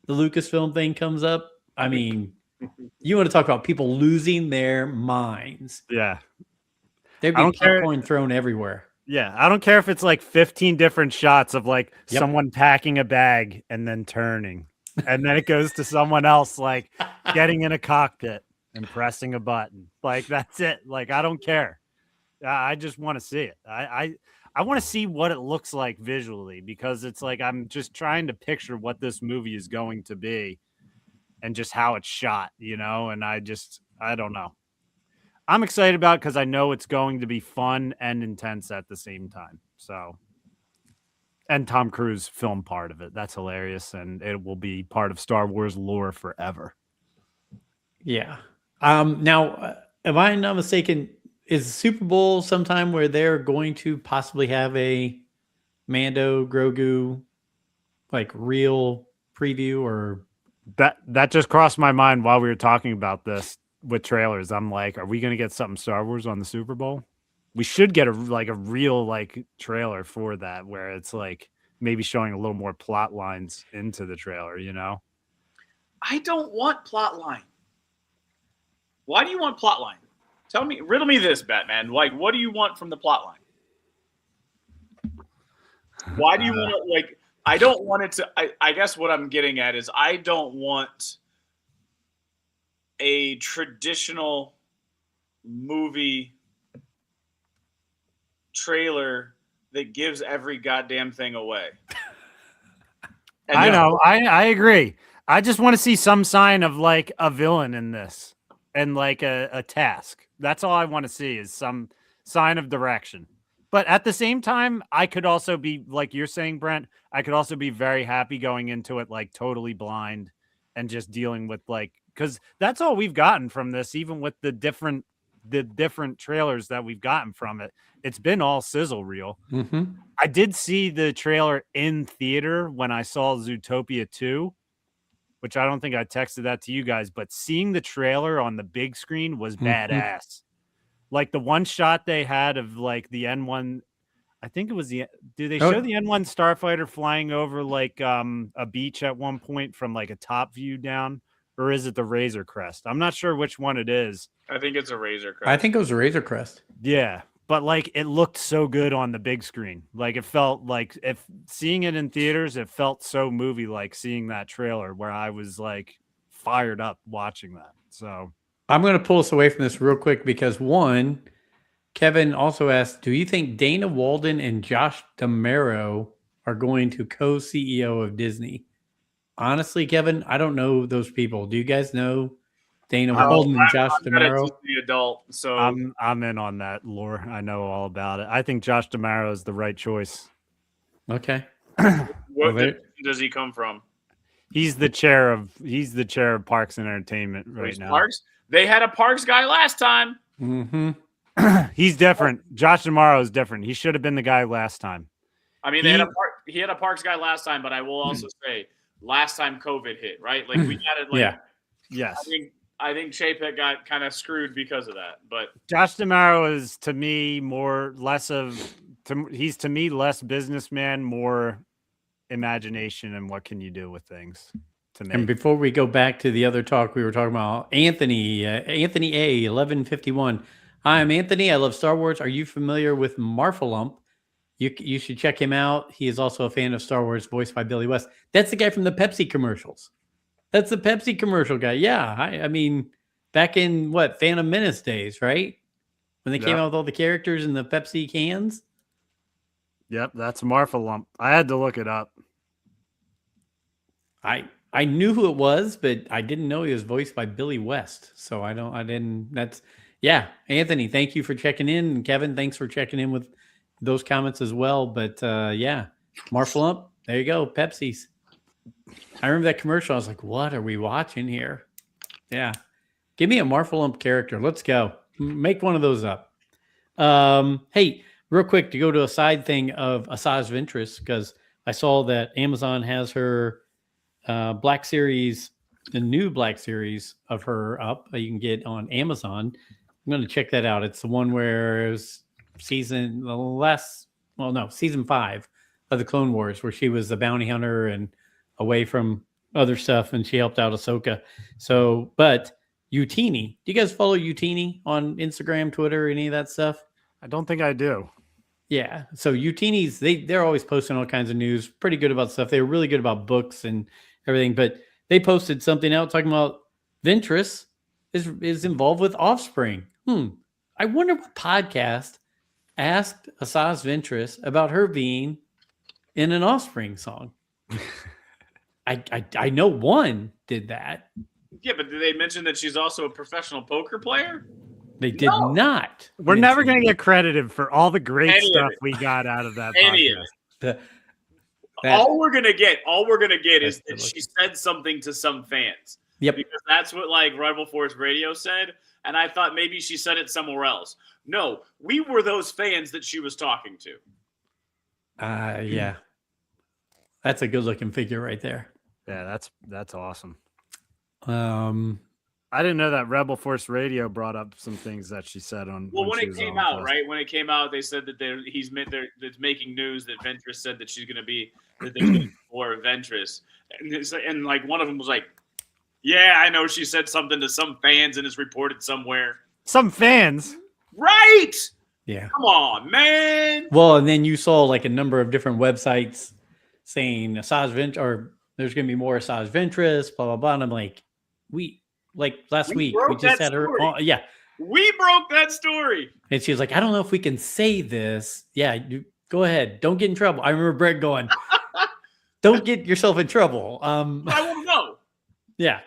the Lucasfilm thing comes up. I mean, you want to talk about people losing their minds. Yeah. There'd be popcorn thrown everywhere. Yeah. I don't care if it's like 15 different shots of like someone packing a bag and then turning. And then it goes to someone else like getting in a cockpit and pressing a button. Like, that's it. Like, I don't care. I just want to see it. I want to see what it looks like visually, because it's like I'm just trying to picture what this movie is going to be and just how it's shot, and I don't know. I'm excited about it because I know it's going to be fun and intense at the same time. So, and Tom Cruise film part of it. That's hilarious, and it will be part of Star Wars lore forever. Yeah. Now, am I not mistaken? Is Super Bowl sometime where they're going to possibly have a Mando Grogu like real preview, or That just crossed my mind while we were talking about this with trailers. I'm like, are we going to get something Star Wars on the Super Bowl? We should get a real like trailer for that where it's like maybe showing a little more plot lines into the trailer, you know? I don't want plot line. Why do you want plot line? Riddle me this, Batman. Like, what do you want from the plot line? Why do you want to, like, I don't want it to, I guess what I'm getting at is I don't want a traditional movie trailer that gives every goddamn thing away. And I know. I agree. I just want to see some sign of like a villain in this and like a task. That's all I want to see is some sign of direction. But at the same time, I could also be like you're saying, Brent, I could also be very happy going into it like totally blind and just dealing with like, because that's all we've gotten from this, even with the different trailers that we've gotten from it. It's been all sizzle reel. Mm-hmm. I did see the trailer in theater when I saw Zootopia 2, which I don't think I texted that to you guys, but seeing the trailer on the big screen was badass. Like the one shot they had of like the N1, I think it was do they show the N1 starfighter flying over like a beach at one point from like a top view down, or is it the Razor Crest? I'm not sure which one it is. I think it's a Razor Crest. I think it was a Razor Crest. Yeah, but like it looked so good on the big screen. Like it felt like if seeing it in theaters, it felt so movie like seeing that trailer where I was like fired up watching that. So I'm going to pull us away from this real quick because one, Kevin also asked, do you think Dana Walden and Josh D'Amaro are going to co-CEO of Disney? Honestly, Kevin, I don't know those people. Do you guys know Dana Walden and Josh D'Amaro? The adult, so I'm in on that lore. I know all about it. I think Josh D'Amaro is the right choice. Okay. What does he come from? He's the chair of Parks and Entertainment right now. Parks? They had a Parks guy last time. Mm-hmm. He's different. Josh D'Amaro is different. He should have been the guy last time. I mean, he had a Parks guy last time, but I will also say last time COVID hit, right? Like we got it. Like, yeah. Yes. I think Chapek got kind of screwed because of that. But Josh D'Amaro is to me he's to me less businessman, more imagination, and what can you do with things. To me. And before we go back to the other talk, we were talking about Anthony A 1151. Hi, I'm Anthony. I love Star Wars. Are you familiar with Marfalump? You should check him out. He is also a fan of Star Wars, voiced by Billy West. That's the guy from the Pepsi commercials. That's the Pepsi commercial guy. Yeah, I mean, back in Phantom Menace days, right? When they came out with all the characters in the Pepsi cans. Yep, that's Marfalump. I had to look it up. I knew who it was, but I didn't know he was voiced by Billy West. So Anthony, thank you for checking in. And Kevin, thanks for checking in with those comments as well. But Marfalump, there you go, Pepsi's. I remember that commercial. I was like, what are we watching here? Yeah. Give me a Marfalump character. Let's go. Make one of those up. Hey, real quick, to go to a side thing of Asajj Ventress, because I saw that Amazon has her Black Series, the new Black Series of her up. You can get on Amazon. I'm going to check that out. It's the one where it was season 5 of the Clone Wars, where she was the bounty hunter and away from other stuff, and she helped out Ahsoka. So, but Utini, do you guys follow Utini on Instagram, Twitter, any of that stuff? I don't think I do. Yeah. So Utini's, they're always posting all kinds of news, pretty good about stuff. They're really good about books and everything, but they posted something out talking about Ventress is involved with Offspring. I wonder what podcast asked Asajj Ventress about her being in an Offspring song. I know one did that. Yeah, but did they mention that she's also a professional poker player? They did not. We're never going to get credited for all the great stuff we got out of that podcast. All we're gonna get is that she said something to some fans. Yep. Because that's what like Rebel Force Radio said, and I thought maybe she said it somewhere else. No, we were those fans that she was talking to. Yeah. That's a good looking figure right there. Yeah, that's awesome. I didn't know that Rebel Force Radio brought up some things that she said on. Well, when she it was came on out, with us. right? When it came out, they said that it's making news that Ventress said that she's going to be that there's going to be more Ventress, and like one of them was like, "Yeah, I know she said something to some fans and it's reported somewhere." Some fans, Right? Yeah. Come on, man. Well, and then you saw like a number of different websites saying Asajj Ventress, or there's going to be more Asajj Ventress, blah blah blah. And I'm like, last week we broke just that had her. story. Yeah, We broke that story. and she was like, I don't know if we can say this. Yeah, you go ahead. Don't get in trouble. I remember Brett going, "Don't get yourself in trouble." I want to know. Yeah.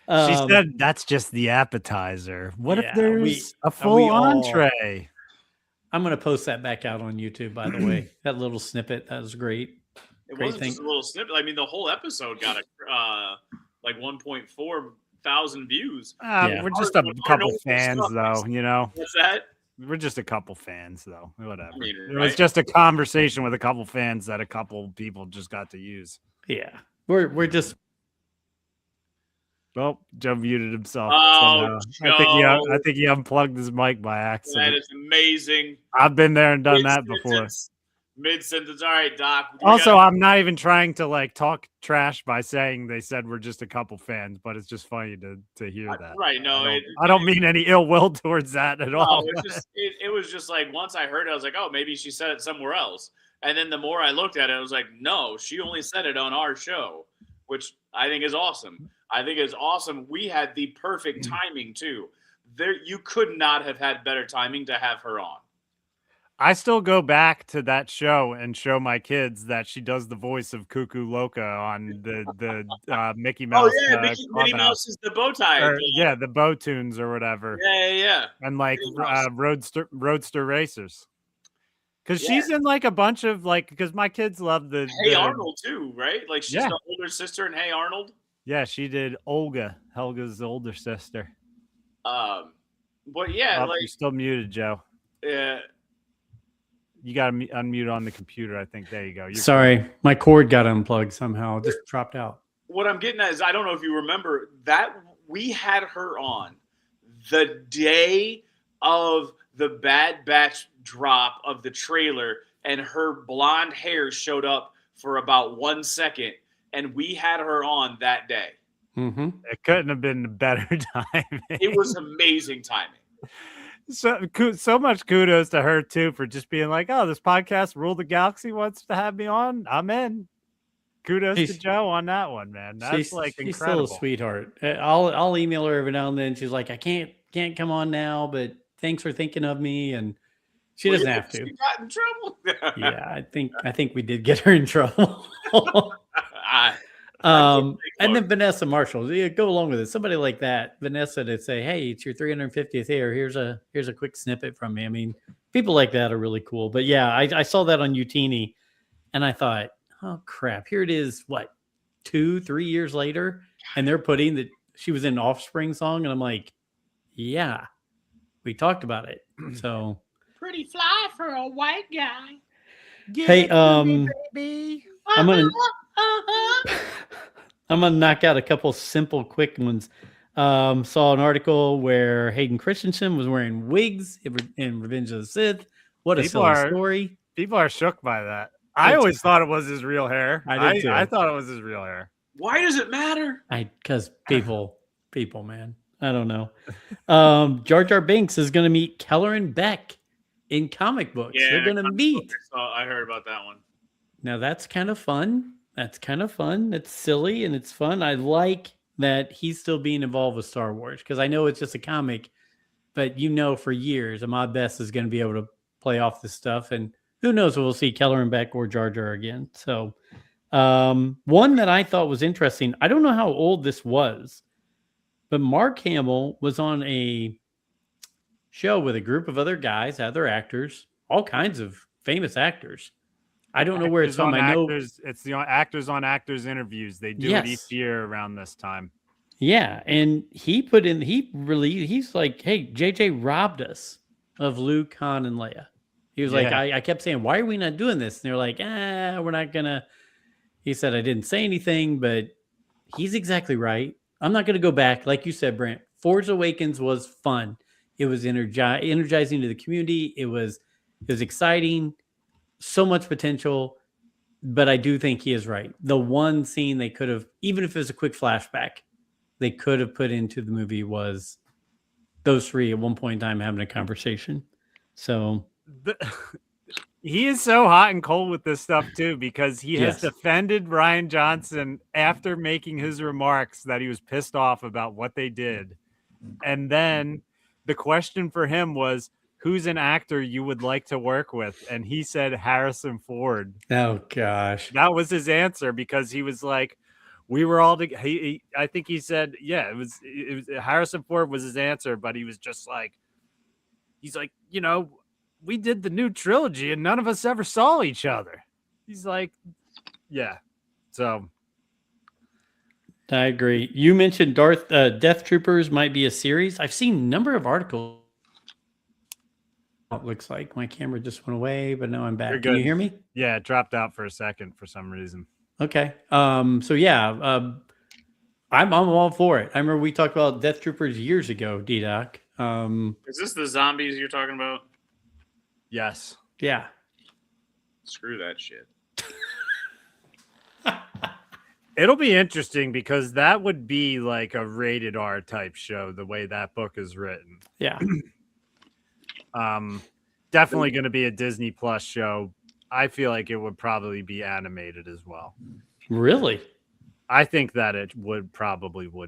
she said that's just the appetizer. What if yeah, there's a we full all- entree? I'm going to post that back out on YouTube, by the way. That little snippet, that was great. It Great wasn't thing. just a little snippet. I mean, the whole episode got like 1.4 thousand views. Yeah. We're just Our- a our couple normal fans, stuff though. is- You know, What's that? we're just a couple fans, though. Whatever. I mean, It was right? just a conversation with a couple fans that a couple people just got to use. Yeah. We're just Well, Joe muted himself. Oh, somehow. Joe. I think he unplugged his mic by That accident. is amazing. I've been there and done that before. Mid-sentence. Mid-sentence. All right, Doc. Also, I'm not even trying to like talk trash by saying they said we're just a couple fans, but it's just funny to hear that. Right, no, I don't mean any ill will towards that at all. it was just like once I heard it, I was like, oh, maybe she said it somewhere else. And then the more I looked at it, I was like, no, she only said it on our show, which I think is awesome. I think it's awesome. We had the perfect timing too. You could not have had better timing to have her on. I still go back to that show and show my kids that she does the voice of Cuckoo Loca on the Mickey Mouse. Oh yeah, Minnie Mouse is the bow tie. Yeah, the Bow Tunes or whatever. Yeah. And like Roadster Racers. Because Yeah. she's in like a bunch of like, because my kids love Hey Arnold too, right? Like she's the older sister in Hey Arnold. Yeah, she did Olga, Helga's older sister. But yeah, You're still muted, Joe. Yeah. You got to unmute on the computer, I think. There you go. Sorry, my cord got unplugged somehow. It just dropped out. What I'm getting at is I don't know if you remember that we had her on the day of the Bad Batch drop of the trailer, and her blonde hair showed up for about 1 second, and we had her on that day. Mm-hmm. It couldn't have been a better time. It was amazing timing. So much kudos to her too for just being like, oh, this podcast Rule the Galaxy wants to have me on. I'm in. Kudos to Joe on that one, man. That's she's incredible. Still a sweetheart. I'll email her every now and then. She's like, I can't come on now, but thanks for thinking of me. And she doesn't have to. She got in trouble. Yeah, I think we did get her in trouble. And then Vanessa Marshall, go along with it. Somebody like that, Vanessa, to say, "Hey, it's your 350th here. Here's a quick snippet from me." I mean, people like that are really cool. But yeah, I saw that on Utini, and I thought, "Oh crap! Here it is. What, 2-3 years later, and they're putting that she was in an Offspring song, and I'm like, yeah, we talked about it. So pretty fly for a white guy. Hey, baby. I'm gonna knock out a couple simple, quick ones. Saw an article where Hayden Christensen was wearing wigs in Revenge of the Sith. What a silly story! People are shook by that. I always thought it was his real hair. I did too. I thought it was his real hair. Why does it matter? Because people, man. I don't know. Jar Jar Binks is going to meet Kelleran Beck in comic books. Yeah, they're going to meet. I heard about that one. Now that's kind of fun. It's silly and it's fun. I like that he's still being involved with Star Wars because I know it's just a comic, but for years, Ahmad Best is going to be able to play off this stuff, and who knows if we'll see Kelleran Beck or Jar Jar again. So, one that I thought was interesting. I don't know how old this was, but Mark Hamill was on a show with a group of other guys, other actors, all kinds of famous actors. I don't know where it's from. I know it's the Actors on Actors interviews. They do it each year around this time. Yeah, and he's like, hey, JJ robbed us of Luke, Han, and Leia. He was like, I kept saying, why are we not doing this? And they're like, we're not gonna. He said, I didn't say anything, but he's exactly right. I'm not going to go back. Like you said, Brent, Force Awakens was fun. It was energizing to the community. It was exciting. So much potential. But I do think he is right. The one scene they could have, even if it was a quick flashback, they could have put into the movie was those three at one point in time having a conversation. So he is so hot and cold with this stuff too, because he has Yes. defended Rian Johnson after making his remarks that he was pissed off about what they did. And then the question for him was, who's an actor you would like to work with? And he said Harrison Ford. Oh gosh. That was his answer, because he was like, we were all I think he said, yeah, it was Harrison Ford was his answer, but he was just like, he's like, you know, we did the new trilogy and none of us ever saw each other. He's like, yeah. So I agree. You mentioned Death Troopers might be a series. I've seen a number of articles. It looks like my camera just went away, but now I'm back. You're Can you good. hear me? Yeah, it dropped out for a second for some reason. Okay. So yeah, I'm all for it. I remember we talked about Death Troopers years ago, D-Doc. Is this the zombies you're talking about? Yes. Yeah. Screw that shit. It'll be interesting, because that would be like a rated R type show, the way that book is written. Yeah. Definitely going to be a Disney Plus show. I feel like it would probably be animated as well. Really? I think that it would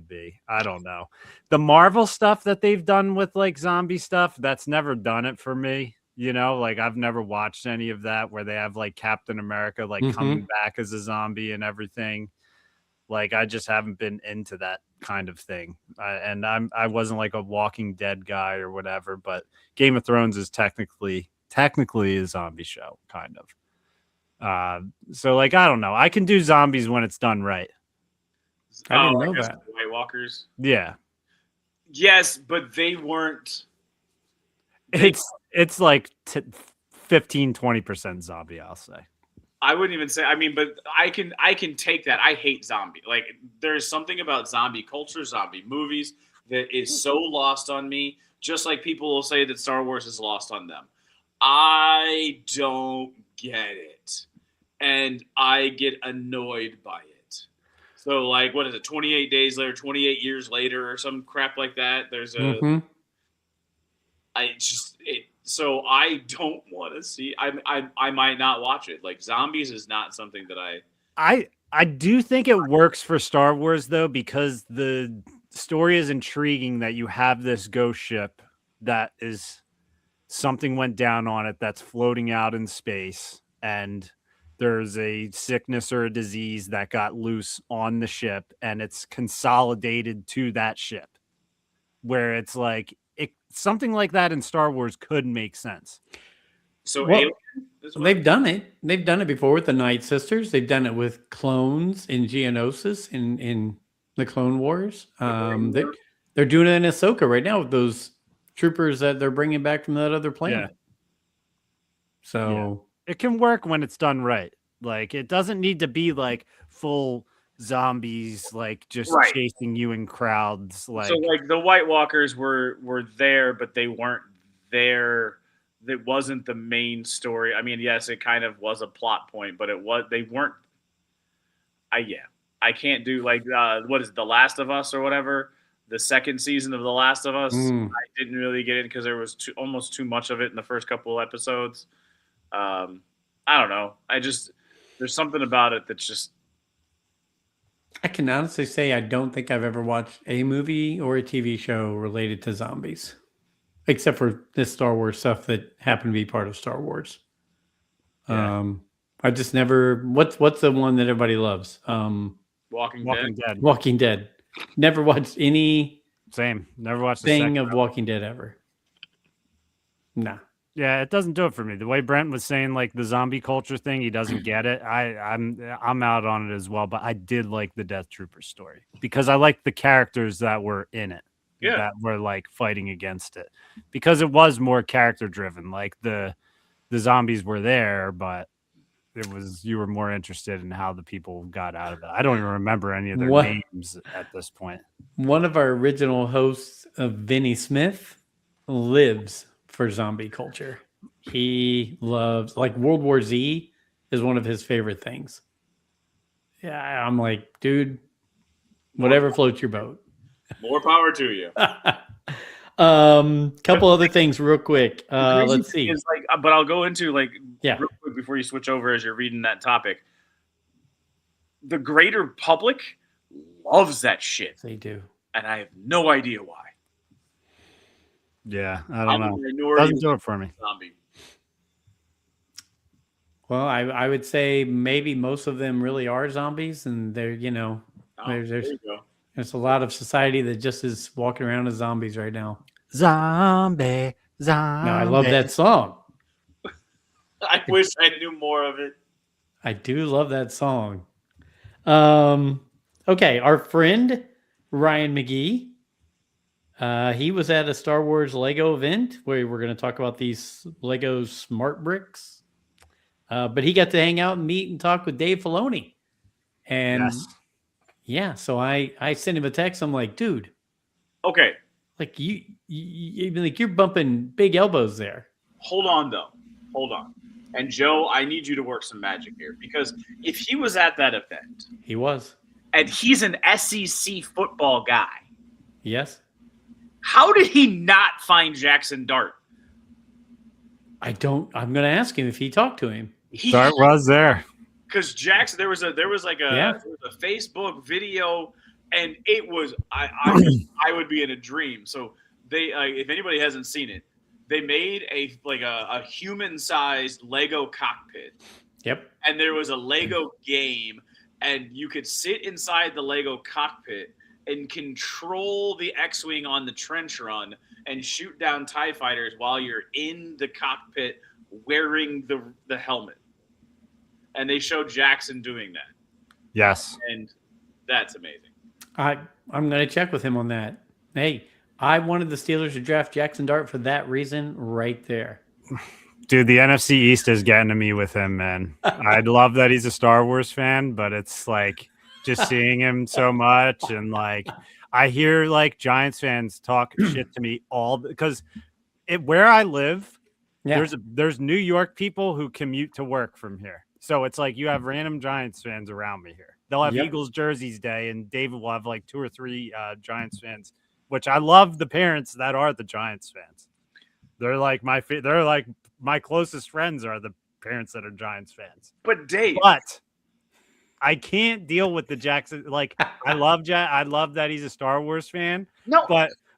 be. I don't know. The Marvel stuff that they've done with like zombie stuff, that's never done it for me. You know, like I've never watched any of that where they have like Captain America like coming back as a zombie and everything. Like I just haven't been into that kind of thing. I wasn't like a Walking Dead guy or whatever, but Game of Thrones is technically a zombie show, kind of. So like I don't know. I can do zombies when it's done right. I didn't know guess that. the White Walkers. Yeah. Yes, but they weren't. It's like 15-20% zombie, I'll say. I wouldn't even say. I mean, but I can take that. I hate zombie. Like there's something about zombie culture, zombie movies that is so lost on me. Just like people will say that Star Wars is lost on them. I don't get it, and I get annoyed by it. So like, what is it? 28 days later, 28 years later, or some crap like that. There's a. So I don't want to see. I might not watch it. Like zombies is not something that I do think it works for Star Wars though, because the story is intriguing that you have this ghost ship that is something went down on it that's floating out in space, and there's a sickness or a disease that got loose on the ship, and it's consolidated to that ship, where it's like something like that in Star Wars could make sense. So they've done it. They've done it before with the Night Sisters. They've done it with clones in Geonosis in the Clone Wars. They're doing it in Ahsoka right now with those troopers that they're bringing back from that other planet. Yeah. So it can work when it's done right. Like it doesn't need to be like full zombies like just chasing you in crowds. Like so, like the White Walkers were there, but they weren't there. That wasn't the main story. I mean, yes, it kind of was a plot point, but they weren't. I can't do like what is it, The Last of Us or whatever. The second season of The Last of Us, I didn't really get it because there was almost too much of it in the first couple of episodes. I don't know. There's something about it that's just. I can honestly say I don't think I've ever watched a movie or a TV show related to zombies, except for this Star Wars stuff that happened to be part of Star Wars. Yeah. I just never. What's the one that everybody loves? Walking Dead. Walking Dead. Never watched any. Same. Never watched thing of Walking Dead ever. Nah. Yeah, it doesn't do it for me. The way Brent was saying, like the zombie culture thing, he doesn't get it. I'm out on it as well. But I did like the Death Trooper story because I liked the characters that were in it. Yeah. That were like fighting against it, because it was more character driven. Like the zombies were there, but you were more interested in how the people got out of it. I don't even remember any of their What? names at this point. One of our original hosts, Vinny Smith, lives for zombie culture. He loves, like, World War Z is one of his favorite things. Yeah, I'm like, dude, whatever floats your boat. More power to you. Couple other things real quick. Let's see. Is like, but I'll go into like Yeah. real quick before you switch over as you're reading that topic. The greater public loves that shit, They do. and I have no idea why. Yeah, I don't know. A minority Doesn't do it for me. zombie. Well, I would say maybe most of them really are zombies, and they're, Oh, there's there you go. there's a lot of society that just is walking around as zombies right now. Zombie. No, I love that song. I wish I knew more of it. I do love that song. Okay, our friend Ryan McGee. He was at a Star Wars Lego event where we're going to talk about these Lego smart bricks. But he got to hang out and meet and talk with Dave Filoni. And Yes. yeah, so I sent him a text. I'm like, dude, Okay, like you're bumping big elbows there. hold on though. Hold on. And Joe, I need you to work some magic here, because if he was at that event He was. and he's an SEC football guy, Yes. how did he not find Jackson Dart? I'm going to ask him if he talked to him. Dart was there. Because Jackson, there was like Yeah. a Facebook video, and it was I would be in a dream. So they, if anybody hasn't seen it, they made a human-sized Lego cockpit, Yep. and there was a Lego game, and you could sit inside the Lego cockpit and control the X-wing on the trench run and shoot down TIE fighters while you're in the cockpit wearing the helmet. And they showed Jackson doing that, Yes. and that's amazing. I'm going to check with him on that. Hey, I wanted the Steelers to draft Jackson Dart for that reason right there. Dude, the NFC East is getting to me with him, man. I'd love that he's a Star Wars fan, but it's like just seeing him so much, and like I hear like Giants fans talk shit to me because where I live, Yeah. there's New York people who commute to work from here. So it's like you have random Giants fans around me here. They'll have Yep. Eagles jerseys day, and David will have like 2 or 3 Giants fans, which I love the parents that are the Giants fans. They're like my closest friends are the parents that are Giants fans. But Dave, But I can't deal with the Jackson. Like I love that he's a Star Wars fan. no,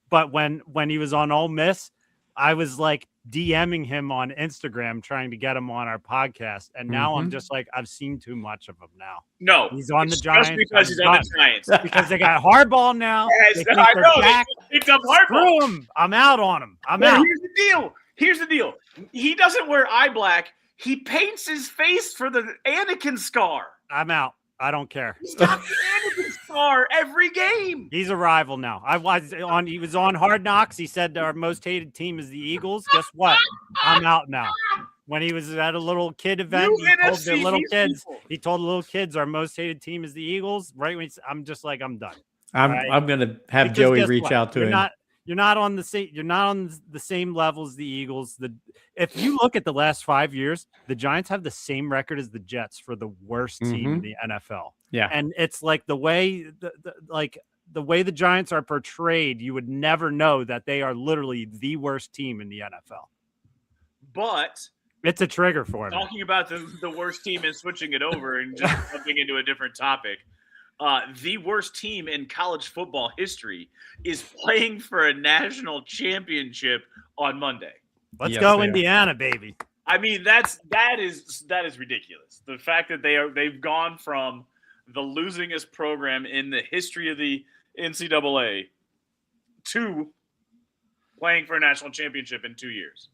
But when he was on Ole Miss, I was like DMing him on Instagram trying to get him on our podcast, and now I'm just like, I've seen too much of him now. no, He's on the it's Giants. just because he's on the Giants. Because they got Harbaugh now. Yes, They think I they're know. back. They picked up Harbaugh. Screw him. I'm out on him. I'm But out. Here's the deal. He doesn't wear eye black. He paints his face for the Anakin scar. I'm out. I don't care. He's got the Anakin scar every game. He's a rival now. He was on Hard Knocks. He said our most hated team is the Eagles. Guess what? I'm out now. When he was at a little kid event, You he told the NFC little East kids, people. he told the little kids our most hated team is the Eagles. Right when I'm just like, I'm done. I'm going to have Because Joey guess reach what? out to him. You're not on the same level as the Eagles. If you look at the last 5 years, the Giants have the same record as the Jets for the worst team in the NFL. Yeah. And it's like the way the way the Giants are portrayed, you would never know that they are literally the worst team in the NFL. But It's a trigger for me. talking about the worst team and switching it over and just jumping into a different topic. The worst team in college football history is playing for a national championship on Monday. Let's Yes, go they are. Indiana, baby. I mean, that is ridiculous. The fact that they've gone from the losingest program in the history of the NCAA to playing for a national championship in 2 years.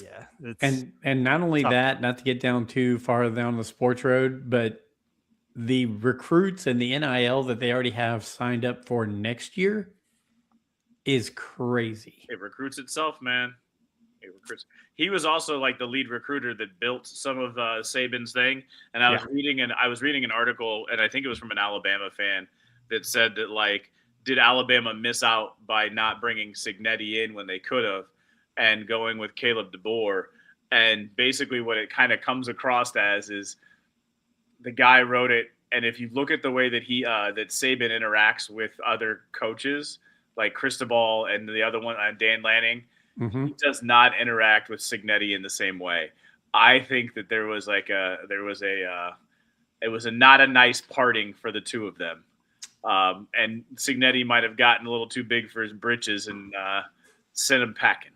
Yeah. It's, And not only tough. that, not to get down too far down the sports road, but the recruits and the NIL that they already have signed up for next year is crazy. It recruits itself, man. He was also like the lead recruiter that built some of Saban's thing. And I was reading an article, and I think it was from an Alabama fan that said that like, did Alabama miss out by not bringing Cignetti in when they could have, and going with Caleb DeBoer? And basically, what it kind of comes across as is the guy wrote it. And if you look at the way that that Saban interacts with other coaches, like Cristobal and the other one, Dan Lanning, he does not interact with Cignetti in the same way. I think that it was a not a nice parting for the two of them. And Cignetti might have gotten a little too big for his britches and sent him packing.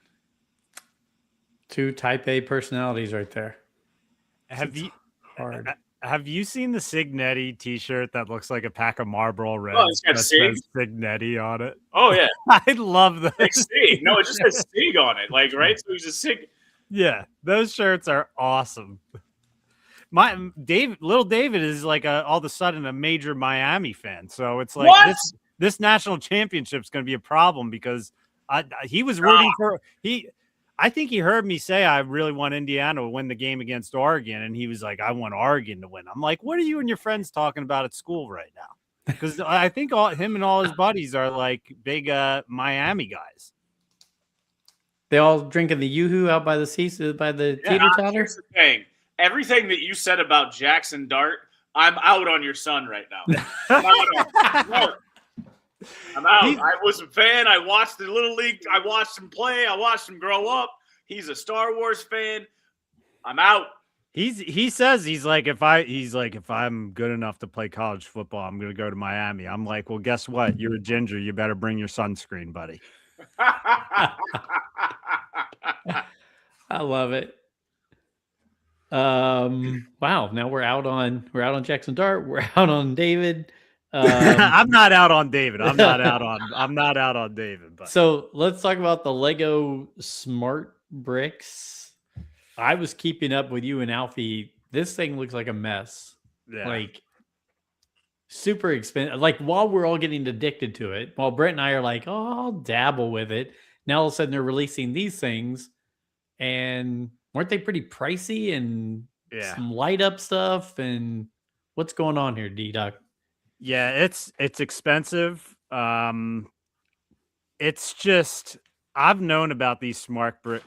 Two type A personalities right there. Have you seen the Cignetti T-shirt that looks like a pack of Marlboro Reds? Oh, it's got says Cignetti on it. Oh yeah, I love that. Like Sig. No, it just says Sig on it. Like right, so he's a Sig. Yeah, those shirts are awesome. Little David is like all of a sudden a major Miami fan, so it's like this national championship is going to be a problem because he was rooting for I think he heard me say I really want Indiana to win the game against Oregon, and he was like, I want Oregon to win. I'm like, what are you and your friends talking about at school right now? Because I think him and all his buddies are like big Miami guys. They all drinking the Yoo-hoo out by the teeter totter. Here's the thing. Everything that you said about Jackson Dart, I'm out on your son right now. I'm out. I was a fan. I watched the Little League. I watched him play. I watched him grow up. He's a Star Wars fan. I'm out. He says he's like if I'm good enough to play college football, I'm going to go to Miami. I'm like, well, guess what? You're a ginger. You better bring your sunscreen, buddy. I love it. Wow. Now we're out on Jackson Dart. We're out on David. I'm not out on David. I'm not out on David. But. So let's talk about the Lego Smart Bricks. I was keeping up with you and Alfie. This thing looks like a mess. Yeah. Like super expensive. Like while we're all getting addicted to it, while Brett and I are like, oh, I'll dabble with it. Now all of a sudden they're releasing these things, and weren't they pretty pricey and some light up stuff? And what's going on here, D-Doc? Yeah, it's expensive. It's just I've known about these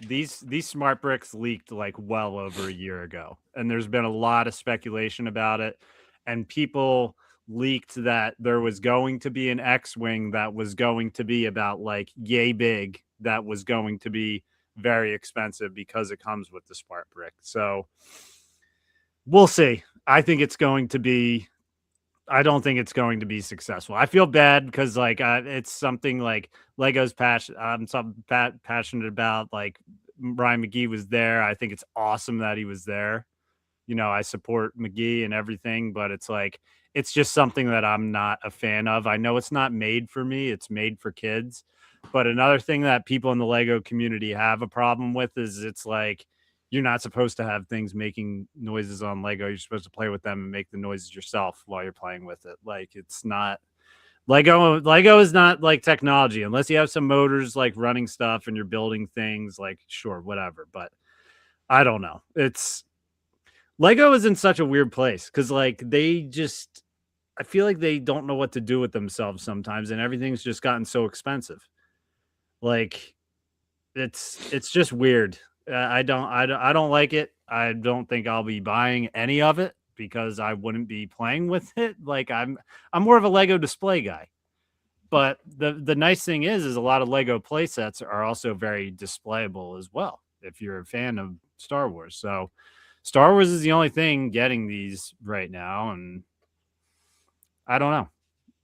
these smart bricks leaked like well over a year ago, and there's been a lot of speculation about it, and people leaked that there was going to be an X-wing that was going to be about like yay big, that was going to be very expensive because it comes with the smart brick. So we'll see. I don't think it's going to be successful. I feel bad because like it's something like Lego's passion. I'm something passionate about. Like Ryan McGee was there. I think it's awesome that he was there. You know, I support McGee and everything, but it's like it's just something that I'm not a fan of. I know it's not made for me. It's made for kids. But another thing that people in the Lego community have a problem with is it's like you're not supposed to have things making noises on Lego. You're supposed to play with them and make the noises yourself while you're playing with it. Like it's not Lego is not like technology unless you have some motors like running stuff and you're building things like sure, whatever. But I don't know. Lego is in such a weird place because like I feel like they don't know what to do with themselves sometimes, and everything's just gotten so expensive. Like it's just weird. I don't like it. I don't think I'll be buying any of it because I wouldn't be playing with it. Like I'm more of a Lego display guy. But the nice thing is a lot of Lego play sets are also very displayable as well if you're a fan of Star Wars. So Star Wars is the only thing getting these right now, and I don't know.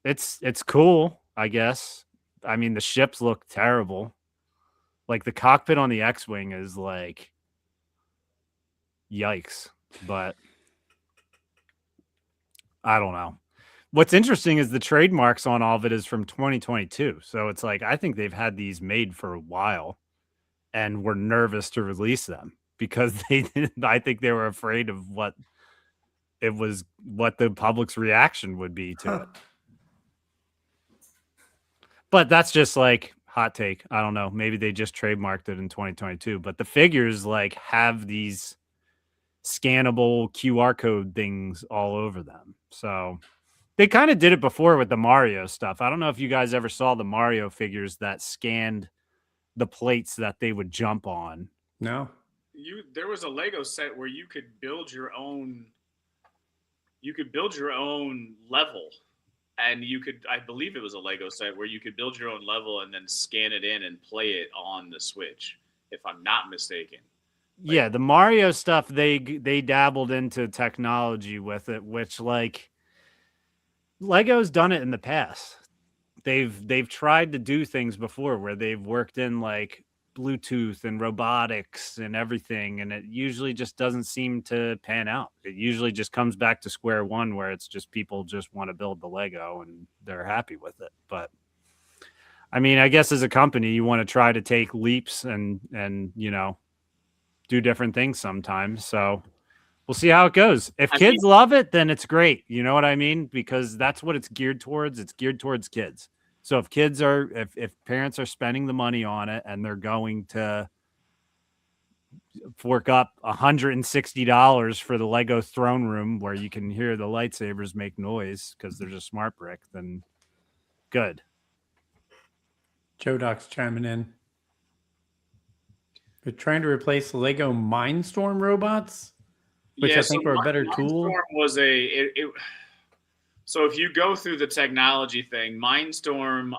It's cool, I guess. I mean, the ships look terrible. Like the cockpit on the X-Wing is like, yikes. But I don't know. What's interesting is the trademarks on all of it is from 2022. So it's like, I think they've had these made for a while and were nervous to release them because I think they were afraid of what the public's reaction would be to it. But that's just like hot take. I don't know. Maybe they just trademarked it in 2022, but the figures like have these scannable QR code things all over them. So they kind of did it before with the Mario stuff. I don't know if you guys ever saw the Mario figures that scanned the plates that they would jump on. No. There was a Lego set where you could build your own. You could build your own level, and I believe it was a Lego set where you could build your own level and then scan it in and play it on the Switch, if I'm not mistaken. Yeah, the Mario stuff, they dabbled into technology with it, which like Lego's done it in the past. They've tried to do things before where they've worked in like Bluetooth and robotics and everything, and it usually just doesn't seem to pan out. It usually just comes back to square one where it's just people just want to build the Lego and they're happy with it. But I mean, I guess as a company, you want to try to take leaps and you know, do different things sometimes. So we'll see how it goes. If kids love it, then it's great. You know what I mean? Because that's what it's geared towards. It's geared towards kids. So if if parents are spending the money on it and they're going to fork up $160 for the Lego throne room where you can hear the lightsabers make noise because there's a smart brick, then good. Joe Doc's chiming in. They're trying to replace Lego Mindstorm robots, which I think were a better tool. Mindstorm was so if you go through the technology thing, Mindstorm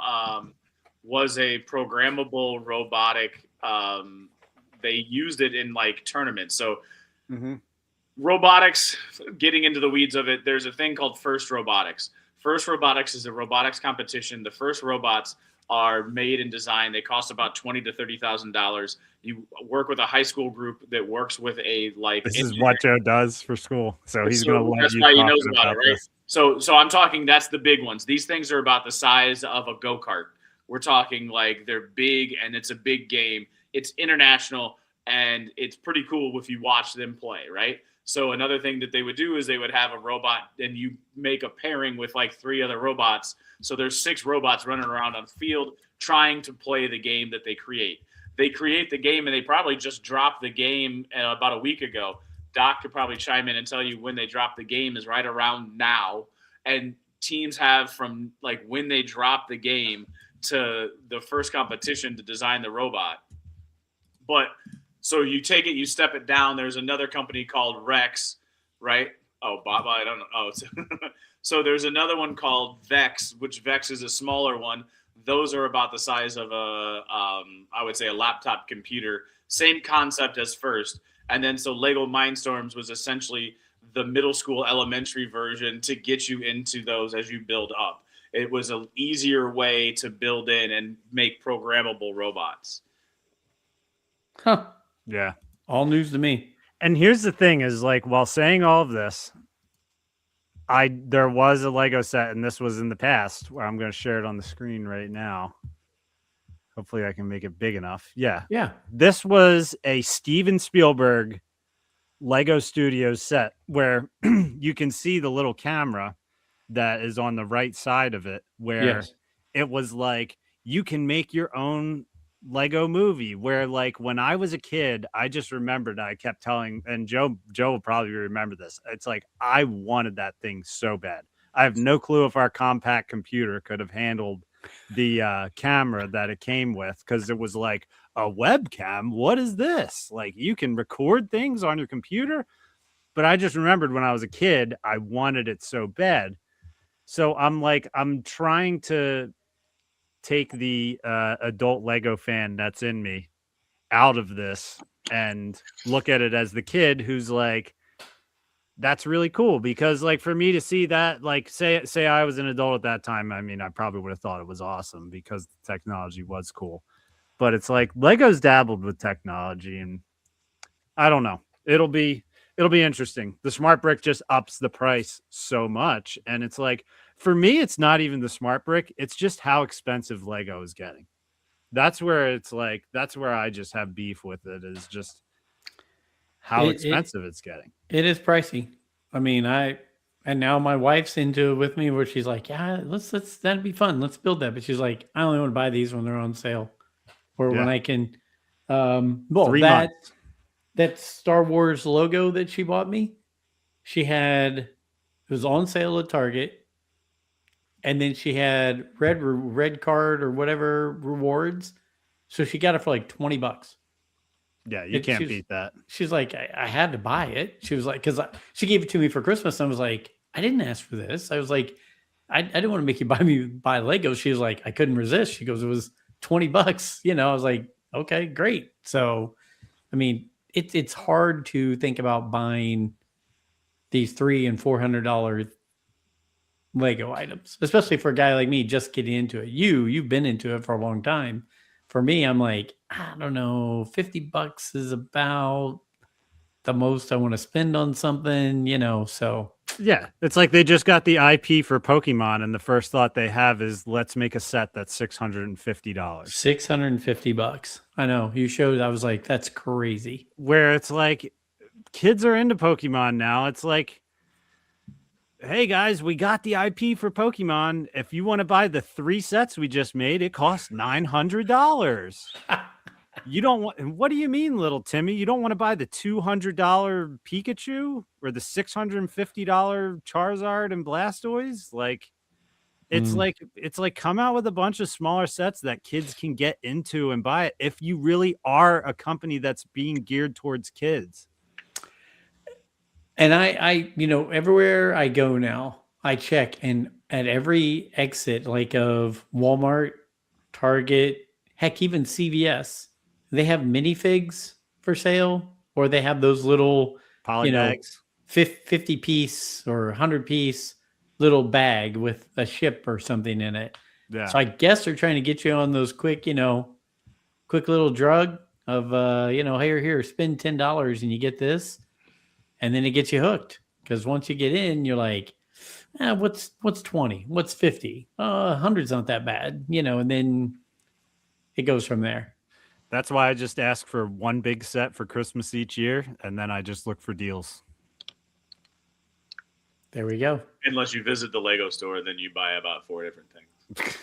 was a programmable robotic. They used it in like tournaments. So robotics, getting into the weeds of it, there's a thing called First Robotics. First Robotics is a robotics competition. The first robots are made and designed. They cost about $20,000 to $30,000. You work with a high school group that works with a like. This is what Joe does for school, so he's going to let that's you why he talk knows about it, right? This. So I'm talking. That's the big ones. These things are about the size of a go-kart. We're talking like they're big, and it's a big game. It's international, and it's pretty cool if you watch them play, right? So another thing that they would do is they would have a robot, and you make a pairing with like 3 other robots. So there's 6 robots running around on the field trying to play the game that they create. They create the game, and they probably just dropped the game about a week ago. Doc could probably chime in and tell you when they dropped the game is right around now. And teams have from like when they drop the game to the first competition to design the robot. But so you take it, you step it down. There's another company called Rex, right? Oh, Bob, I don't know. Oh, so there's another one called Vex, which Vex is a smaller one. Those are about the size of I would say a laptop computer. Same concept as First. And then so Lego Mindstorms was essentially the middle school elementary version to get you into those as you build up. It was an easier way to build in and make programmable robots. Huh. Yeah. All news to me. And here's the thing is like, while saying all of this, there was a Lego set, and this was in the past, where I'm going to share it on the screen right now. Hopefully I can make it big enough. Yeah. Yeah. This was a Steven Spielberg Lego Studios set where you can see the little camera that is on the right side of it, where it was like, you can make your own Lego movie, where like when I was a kid, I just remembered, I kept telling, and Joe will probably remember this. It's like, I wanted that thing so bad. I have no clue if our compact computer could have handled the camera that it came with, because it was like, a webcam, what is this? Like, you can record things on your computer. But I just remembered when I was a kid, I wanted it so bad. So I'm trying to take the adult Lego fan that's in me out of this and look at it as the kid who's like, that's really cool. Because like, for me to see that, like say I was an adult at that time, I mean, I probably would have thought it was awesome because the technology was cool. But it's like Lego's dabbled with technology, and I don't know. It'll be interesting. The smart brick just ups the price so much, and it's like, for me, it's not even the smart brick. It's just how expensive Lego is getting. That's where it's like, that's where I just have beef with it, is just how expensive it's getting. It is pricey. I mean, And now my wife's into it with me where she's like, yeah, let's that'd be fun. Let's build that. But she's like, I only want to buy these when they're on sale or when Yeah. I can. 3 that months. that Star Wars logo that she bought me, it was on sale at Target. And then she had red card or whatever rewards. So she got it for like $20. Yeah, you can't beat that. She's like, I had to buy it. She was like, because she gave it to me for Christmas. And I was like, I didn't ask for this. I was like, I didn't want to make you buy Legos. She was like, I couldn't resist. She goes, it was $20. I was like, okay, great. So, I mean, it's hard to think about buying these $300 and $400 Lego items, especially for a guy like me just getting into it. You've been into it for a long time. For me, I'm like, I don't know, $50 is about the most I want to spend on something, so. Yeah, it's like they just got the IP for Pokemon, and the first thought they have is, let's make a set that's $650. $650. I know. You showed, I was like, that's crazy. Where it's like, kids are into Pokemon now. It's like, hey guys, we got the IP for Pokemon. If you want to buy the 3 sets we just made, it costs $900. You don't want, what do you mean, little Timmy? You don't want to buy the $200 Pikachu or the $650 Charizard and Blastoise? Like, it's like come out with a bunch of smaller sets that kids can get into and buy it if you really are a company that's being geared towards kids. And I everywhere I go now, I check, and at every exit, like of Walmart, Target, heck, even CVS, they have minifigs for sale, or they have those little Polybags, 50 piece or 100 piece little bag with a ship or something in it. Yeah. So I guess they're trying to get you on those quick little drug of here, spend $10 and you get this. And then it gets you hooked, because once you get in, you're like, what's 20? What's 50? 100's not that bad, and then it goes from there. That's why I just ask for one big set for Christmas each year, and then I just look for deals. There we go. Unless you visit the Lego store, then you buy about 4 different things.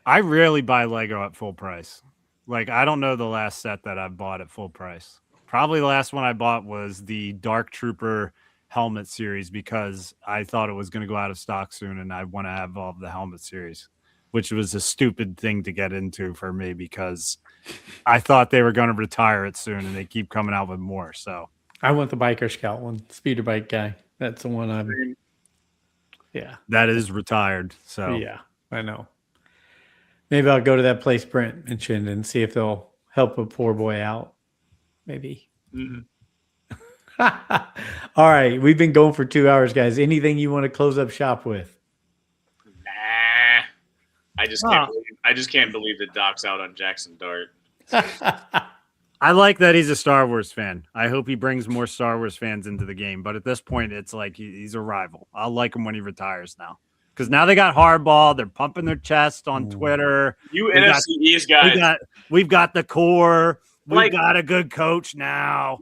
I rarely buy Lego at full price. Like, I don't know the last set that I bought at full price. Probably the last one I bought was the Dark Trooper helmet series, because I thought it was going to go out of stock soon and I want to have all of the helmet series, which was a stupid thing to get into for me because I thought they were going to retire it soon and they keep coming out with more. So I want the Biker Scout one, speeder bike guy. That's the one that is retired. So yeah, I know. Maybe I'll go to that place Brent mentioned and see if they'll help a poor boy out. Maybe. Mm-hmm. All right. We've been going for 2 hours, guys. Anything you want to close up shop with? Nah. I just can't believe that Doc's out on Jackson Dart. I like that he's a Star Wars fan. I hope he brings more Star Wars fans into the game. But at this point, it's like he's a rival. I'll like him when he retires now. Because now they got Hardball. They're pumping their chest on Twitter. You NFC East guys. We've got the core. We've got a good coach now.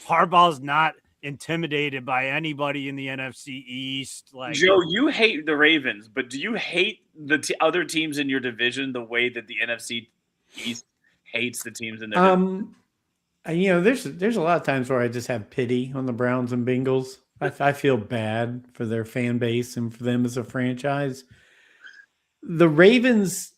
Harbaugh's not intimidated by anybody in the NFC East. Like, Joe, you hate the Ravens, but do you hate the other teams in your division the way that the NFC East hates the teams in their division? There's a lot of times where I just have pity on the Browns and Bengals. I feel bad for their fan base and for them as a franchise. The Ravens,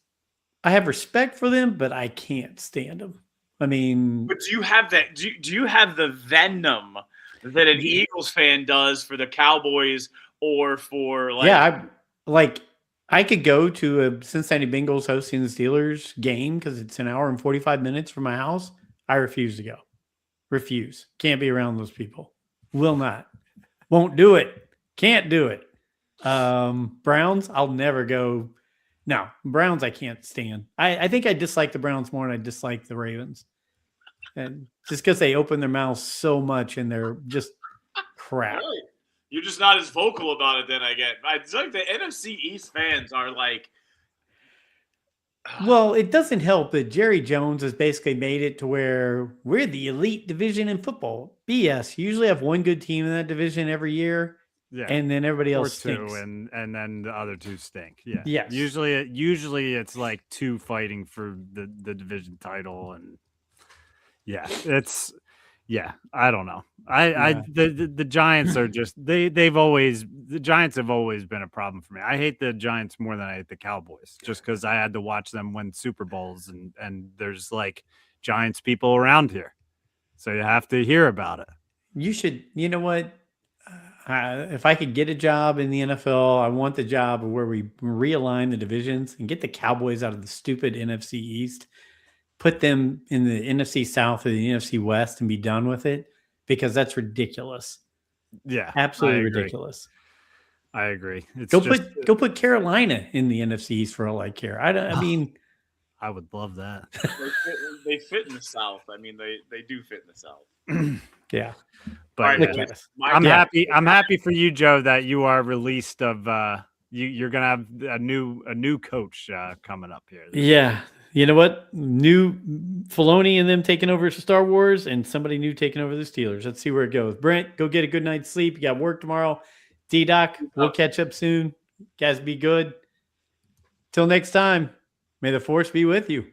I have respect for them, but I can't stand them. I mean, but do you have that? Do you have the venom that an Eagles fan does for the Cowboys or for I could go to a Cincinnati Bengals hosting the Steelers game because it's an hour and 45 minutes from my house. I refuse to go. Refuse. Can't be around those people. Will not. Won't do it. Can't do it. Browns, I'll never go. No, Browns I can't stand. I think I dislike the Browns more than I dislike the Ravens. And just because they open their mouths so much and they're just crap. Really? You're just not as vocal about it than I get. It's like the NFC East fans are like, Well, it doesn't help that Jerry Jones has basically made it to where we're the elite division in football. BS. You usually have one good team in that division every year, Yeah. and then everybody Or else stinks. two, and then the other two stink. Yeah. Yes. Usually it's like two fighting for the division title, and I don't know. The Giants are just the Giants have always been a problem for me. I hate the Giants more than I hate the Cowboys, just because I had to watch them win Super Bowls, and there's like Giants people around here, so you have to hear about it. You should. You know what? If I could get a job in the NFL, I want the job where we realign the divisions and get the Cowboys out of the stupid NFC East, put them in the NFC South or the NFC West and be done with it, because that's ridiculous. Yeah, Absolutely ridiculous. I agree. It's go put Carolina in the NFC East for all I care. I mean, I would love that. They fit in the South. I mean, they do fit in the South. Yeah. But Right, yeah. my- happy. I'm happy for you, Joe, that you are released of. You're gonna have a new coach coming up here. Yeah. You know what? New Filoni and them taking over Star Wars, and somebody new taking over the Steelers. Let's see where it goes. Brent, go get a good night's sleep. You got work tomorrow. D-Doc, we'll catch up soon. Guys, be good. Till next time, may the force be with you.